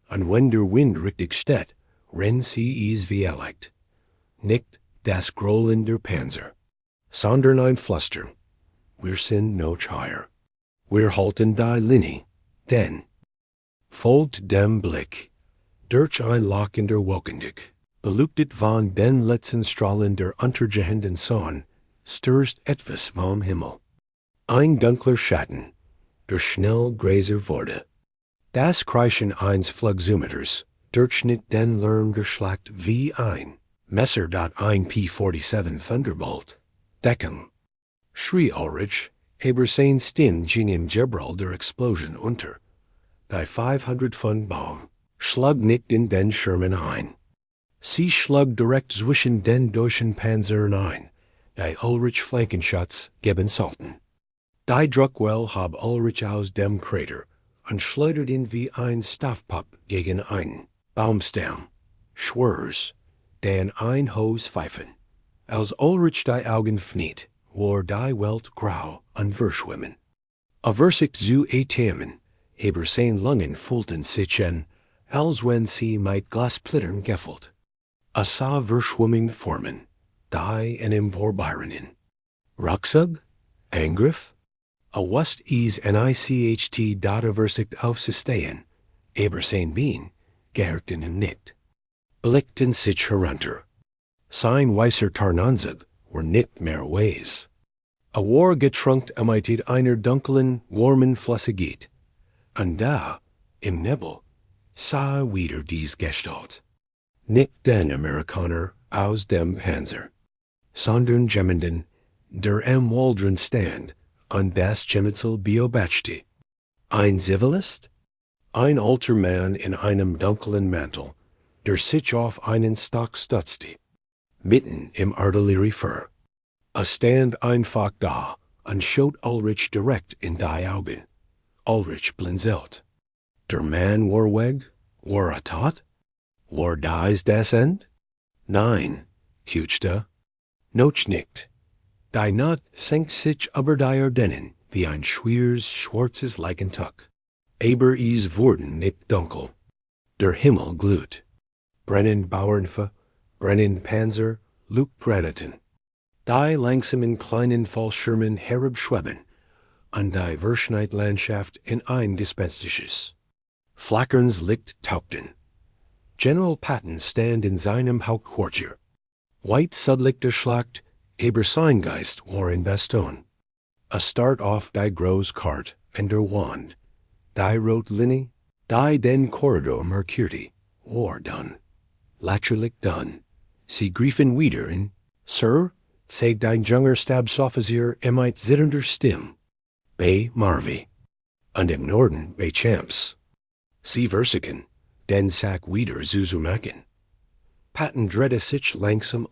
Und wenn der Wind richtig steht, rennt sie es wie erlegt. Nicht das Grollen der Panzer, sondern ein Flüstern. Wir sind noch higher. Wir halten die Linie, denn folgt dem Blick, durch ein Loch in der Wokendick, beleuchtet von den letzten Strahlen der untergehenden Sonne, stürzt etwas vom Himmel. Ein dunkler Schatten, der schnell gräser wurde. Das Kreischen eines Flugzometers durchschnitt den Lärm geschlagt wie ein Messer. Ein P-47 Thunderbolt. Decken. Schrie Ulrich, aber sein Stin ging im Gebral der Explosion unter. Die 500-Pfund-Bombe schlug nicht in den Sherman ein. Sie schlug direkt zwischen den deutschen Panzern ein, die Ulrich Flankenschutz geben sollten. Die Druckwell hab Ulrich aus dem Krater und schleudert ihn wie ein Stoffpup gegen einen Baumstamm. Schwurs, den ein Hose pfeifen. Als Ulrich die Augen fniet, war die Welt grau und verschwimmen. A Versicht zu Themen, aber sein Lungen fühlten sich an, als wenn sie mit Glassplittern gefüllt. A sa verschwomming Formen, die en im Vorbeirennen. Ruckzug? Angriff? A wust is nicht dataversicht aufzustehen, aber sein Bein, geherten im nicht. Blickten sich herunter. Sein weißer Tarnanzug were nicht mehr ways. A war getrunkt ameitet einer dunklen, warmen Flüssigkeit. Und da, im Nebel, sah wieder dies Gestalt. Nicht den Amerikaner aus dem Panzer, sondern jemanden, der am Waldron stand, und das Gemetzel beobachtete. Ein Zivilist? Ein alter Mann in einem dunklen Mantel, der sich auf einen Stock stützte, mitten im Artilleriefer. Stand einfach da und schaut Ulrich direkt in die Augen. Ulrich blinzelt. Der Mann war weg? War tot? War dies das End? Nein, kuchte. Noch nicht. Die Nacht senkt sich über die Ardennen wie ein schweres, schwarzes Leichentuch. Aber es wurden nicht dunkel. Der Himmel glüht. Brennen Bauernfe, brennen Panzer, Luftgraniten. Die langsamen kleinen Fallschirmen herabschweben, und die Verschneitlandschaft in ein Gespenstiges. Flackerns Licht tauchten. General Patton stand in seinem Hauptquartier. White sudlich der Schlacht, aber sein Geist war in Bastogne. A start off die groß Kart and der Wand, die rot Linie, die den Korridor markierte, war done. Lächerlich done. Sie griefen wieder in, Sir, sagt ein junger Stabsoffizier mit zitternder Stimme, bei Marvey. Und im Norden bei Champs. Sie versiken, den Sack wieder zuzumachen. Patton drehte sich langsam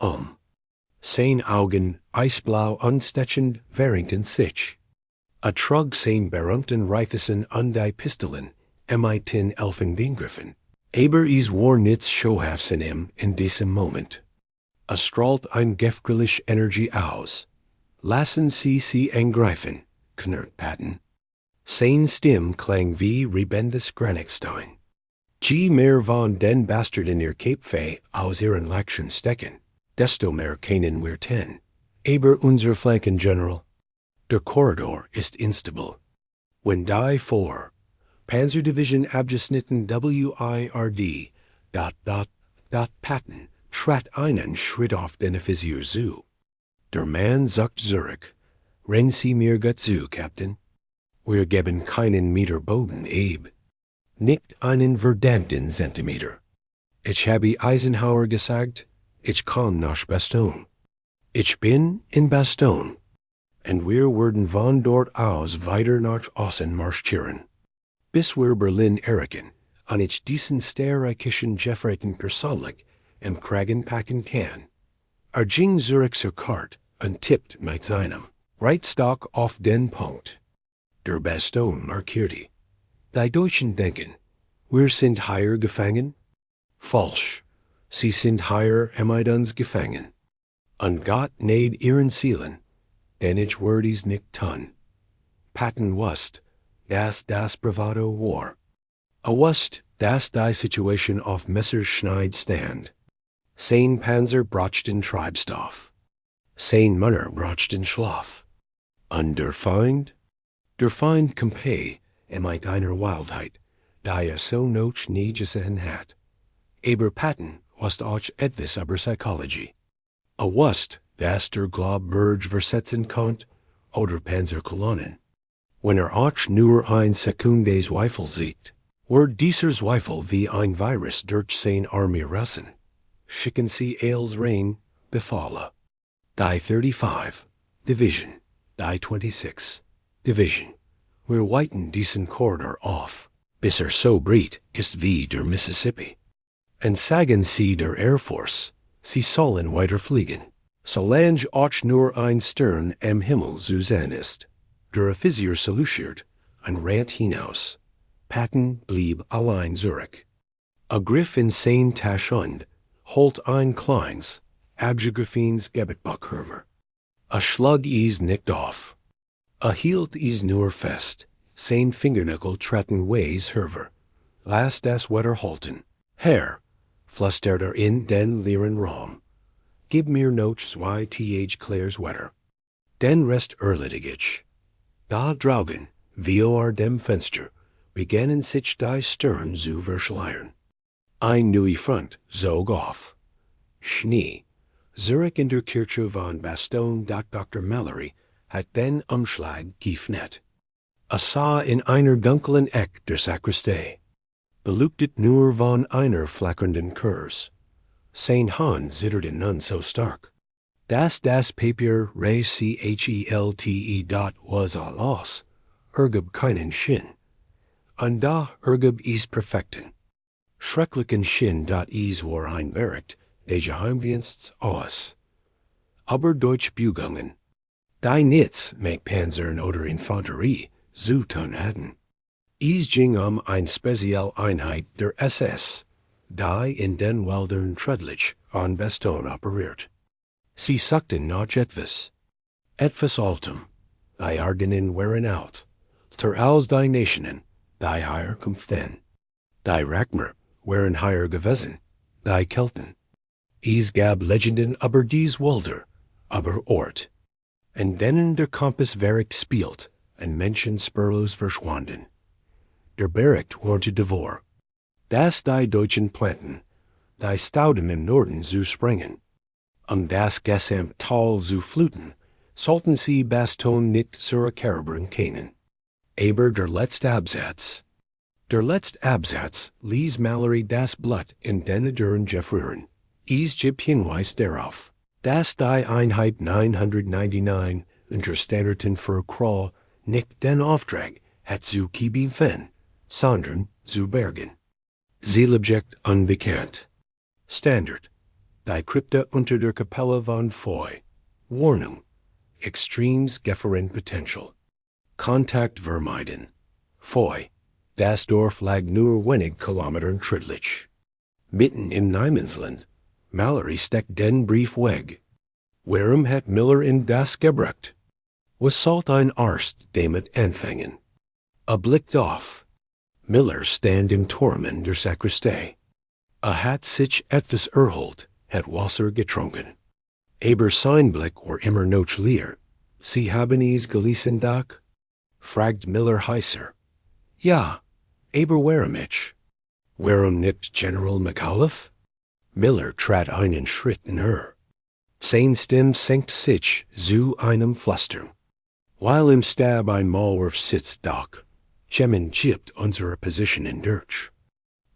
Sein Augen, eisblau unstechend, verringten sich. A trug sein berühmten Reithesen und die Pistolen, mit Elfenbeingriffen. Aber es war nichts Showhafs in ihm in diesem Moment. Strahlt ein gefährliche Energie aus. Lassen Sie angreifen, knurrt Patton. Sein Stimme klang wie rebendes Granitstein. Je mehr von den Bastarden ihr Kapfe aus ihren Lakschen stecken, desto mehr können wir ten. Aber unser Flanken, General. Der Korridor ist instabil. Wenn die vor Panzerdivision abgeschnitten WIRD ... Patton trat einen Schritt auf den Offizier zu. Der Mann sagt zurück, Rennen Sie mir gut zu, Captain. Wir geben keinen Meter Boden, Abe. Nicht einen verdammten Zentimeter. Ich habe Eisenhower gesagt, ich kann nach Bastogne. Ich bin in Bastogne. Und wir werden von dort aus weiter nach Osten marschieren. Bis wir Berlin erreichen, und ich diesen stereichischen Jeffreiten persönlich im Kragen packen kann. Ging Zurich zur Kart und tippt mit seinem Reitstock auf den Punkt. Der Bastogne markierte. Die Deutschen denken, wir sind hier gefangen? Falsch. Sie sind hier mit uns gefangen. Und Gott neid ihren Zielen, denn ich werde es nicht tun. Patton wusste, dass das Bravado war. Wusste, dass die Situation auf Messerschneid stand. Sein Panzer brachten Treibstoff. Sein Männer brachten Schlaf. Und der Feind? Der Feind kämpfte mit einer Wildheit, die so noch nie gesehen hat. Aber Patton wusste auch etwas über Psychologie. Wusste, dass der Glob Burge versetzen konnte, oder Panzerkolonnen. Wenn auch nur ein Sekunde Zweifel sieht, wird dieser Zweifel wie ein Virus durch seine Armee rassen. Schicken Sie als rein, befahle. Die 35 Division, die 26 Division. Wir weiten diesen Korridor auf, bis so breit ist wie der Mississippi. Und sagen Sie der Air Force, Sie sollen weiterfliegen, solange auch nur ein Stern am Himmel zu sehen ist. Der Offizier salutiert und rannt hinaus. Patton blieb allein zurück. Griff in sein Tasche und holt ein kleines, abgegriffenes Gebetbuch hervor. Schlug is nicht auf. Hielt is nur fest, sein Fingernägel traten ways hervor, Last das Wetter halten. Herr, fluster in den leeren Raum. Gib mir noch th Claire's Wetter. Den Rest erledigt. Da draugen, vor dem Fenster, begannen sich die Stern zu verschleiern. Ein neue Front zog auf. Schnee. Zurich in der Kirche von Bastogne, Dr. Mallory hat den Umschlag geöffnet. Sah in einer dunklen Eck der Sakristei. Beleuchtet nur von einer flackernden Kurs. Sein Hand zitterte nun so stark. Das Papier rechelte dot was a loss. Ergab keinen Sinn. Und da ergab is perfekten. Schrecklichen Sinn dot is war einbergt, de Geheimdiensts aus. Aber Deutsch Bugungen. Die Nitz make Panzern oder Infanterie, zu tun hatten. Es ging ein Spezialeinheit der SS, die in den Wäldern Draht-Trick an Bastogne operiert. Sie suchten nach etwas Altem, die Argenen waren out, ter als die Nationen, die Herkunften. Die Rachmer waren higher gewesen, die Kelten. Es gab Legenden über dies Wälder, aber Ort. Und denen der Kompass verrückt spielt, und Menschen spurlos verschwanden. Der Bericht wurde devor. Das die Deutschen planten, die Stauden im Norden zu sprengen. Das gesamt Tal zu fluten, sollten sie Bastogne nicht zurückerobern können. Aber der letzte Absatz. Der letzte Absatz ließ Mallory das Blatt in den Dürren Jeffreuren. Es gibt Hinweis darauf, dass die Einheit 999 unter Standarten für Kroll nicht den Auftrag hat zu kämpfen, sondern zu bergen. Zielobjekt unbekannt. Standard. Die Krypta unter der Kapelle von Foy. Warnung. Extremes Gefahren Potential. Kontakt vermeiden. Foy. Das Dorf lag nur wenig Kilometern Draht-Trick. Mitten in Niemandsland. Mallory steckt den Brief weg. Warum hat Miller in das gebracht? Was sollt ein Arzt damit anfangen? Blickt auf. Miller stand im Turm der Sakristei. Hat sich etwas erholt, hat Wasser getrunken. Aber sein Blick war immer noch leer. Sie haben es gelesen, Doc? Fragt Miller heiser. Ja, aber warum ich? Warum nicht General McAuliffe? Miller trat einen Schritt näher. Sein Stimme senkt sich zu einem Flüstern. While im Stab ein Maulwurf sitzt, Doc, Chemin chippt unsere Position in Deutsch.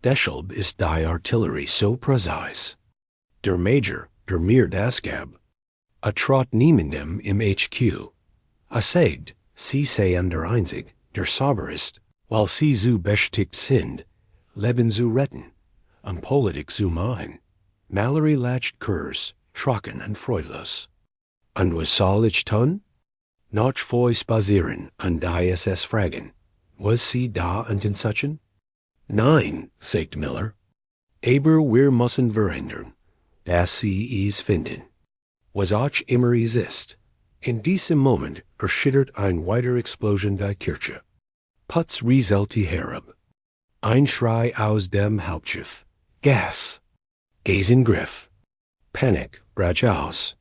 Deshalb ist die Artillerie so präzise. Der Major, der mir das gab, trot niemandem im HQ. Sagt, sie seien der Einzig, der sauber ist, weil sie so beschäftigt sind, Leben zu retten, Politik zu machen. Mallory lacht Kurs, schrocken und freudlos. Und was soll ich tun? Noch vor spazieren und die SS fragen, was sie da und in solchen? Nein, sagt Miller. Aber wir müssen verhindern, dass sie es finden. Was auch immer es ist. In diesem Moment erschüttert ein weiter Explosion die Kirche. Putz rieselte herab. Ein Schrei aus dem Hauptschiff. Gas! Gasengriff. Panik brach aus.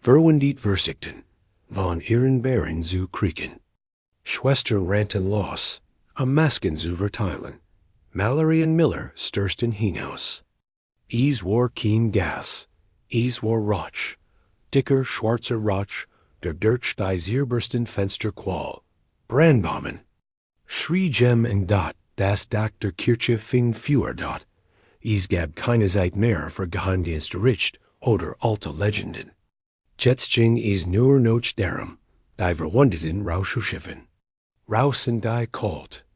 Verwundete Versichten, von ihren Bären zu kriegen. Schwestern rannten los, Masken zu verteilen. Mallory und Miller stürsten hinaus. Es war kein Gas, es war Rauch. Dicker, schwarzer Rauch, der durch die zerbersten Fenster quoll. Brandbomben! Schrie Jem und Dot, das Dach der Kirche fing Feuer dort. Es gab keine Zeit mehr für Geheimdienstbericht oder alte Legenden. Jetzt ging es nur noch darum, die Verwundeten rauszuschiffen. Raus in die Kalt,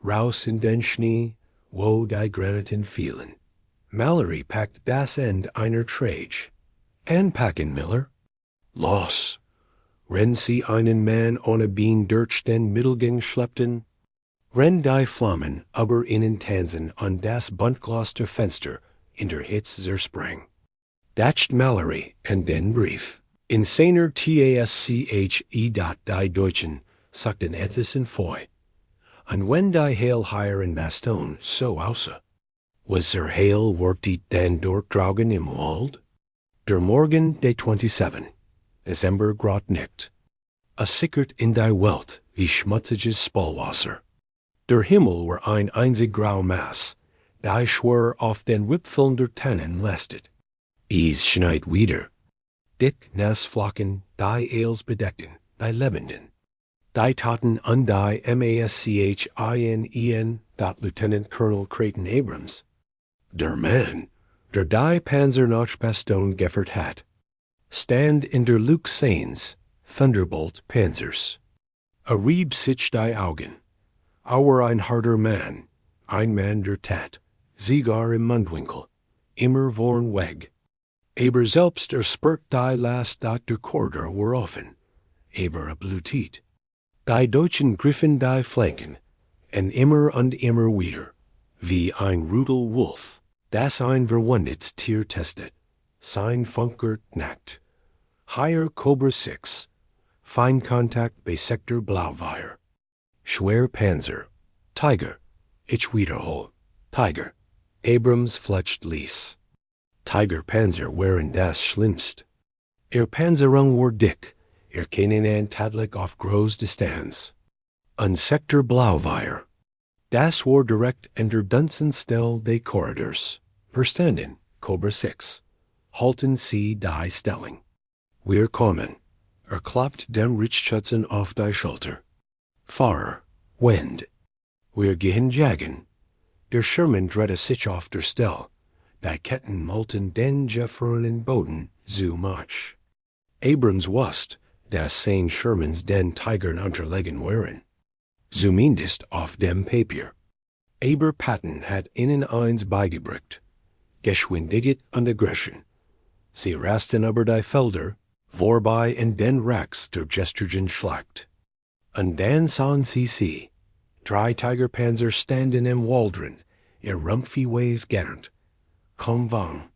raus in den Schnee, wo die Graniten fielen. Mallory packt das End einer Trage. Anpacken, Miller. Los! Wenn sie einen Mann ohne Bein durch den Mittelgang schleppten, renn die Flammen aber innen tanzen an das Buntglas der Fenster in der Hitze zersprang. Dacht Mallory und den Brief. In seiner TASCHE. Die Deutschen sagten etwas in Foy. And when die hail higher in Bastogne, so außer. Was der hail wordt die dan doorgedragen im Wald? Der Morgen de 27, December grot nicht. A sickert in die Welt, wie schmutziges Spalwasser. Der Himmel war ein einzig grau Mass, die schwör auf den Wipfeln der Tannen lastet. Es schneit wieder. Dick Nassflocken, die Eels bedeckten, die Lebenden. Die Taten und die MASCHINEN, dot Lieutenant Colonel Creighton Abrams. Der Mann, der die Panzer nach Bastogne geffert hat, stand in der Luke Sains, Thunderbolt Panzers. A Rieb sich die Augen. Our ein harder Mann, ein Mann der Tat, Siegar im Mundwinkel, immer vorn weg. Aber selbst spurt die last dot der Korridor war offen, aber a blutit. Die Deutschen griffen die Flanken, en immer und immer wieder, wie ein Rudel Wolf, das ein verwundets Tier testet, sein Funkert nackt. Higher Cobra 6, Feinkontakt bei Sektor Blauweier. Schwer Panzer, Tiger, ich wiederhole, Tiger, Abrams fletcht Lies. Tiger Panzer wären das Schlimmst. Panzerung war dick, keinen Tadlik auf groß Distanz. An Sektor Blauweier. Das war direkt in der Dunsenstelle des Korridors. Verstanden, Cobra 6. Halten Sie die Stellung. Wir kommen. Klappt dem Richtschützen auf die Schulter. Fahrer, Wind. Wir gehen jagen. Der Sherman dreht sich auf der Stelle. Die Ketten molten den Jeffronen Boden zu much. Abrams wusste, dass sein Shermans den Tigern unterlegen wären. Zumindest auf dem Papier. Aber Patton hat ihnen eins beigebracht. Geschwindigkeit und Aggression. Sie rasten über die Felder, vorbei in den Racks der gestrigen Schlacht. Und dann sahen sie, drei Tigerpanzer standen im Waldron, ihr Rumpfy Ways gernend. Komm wang.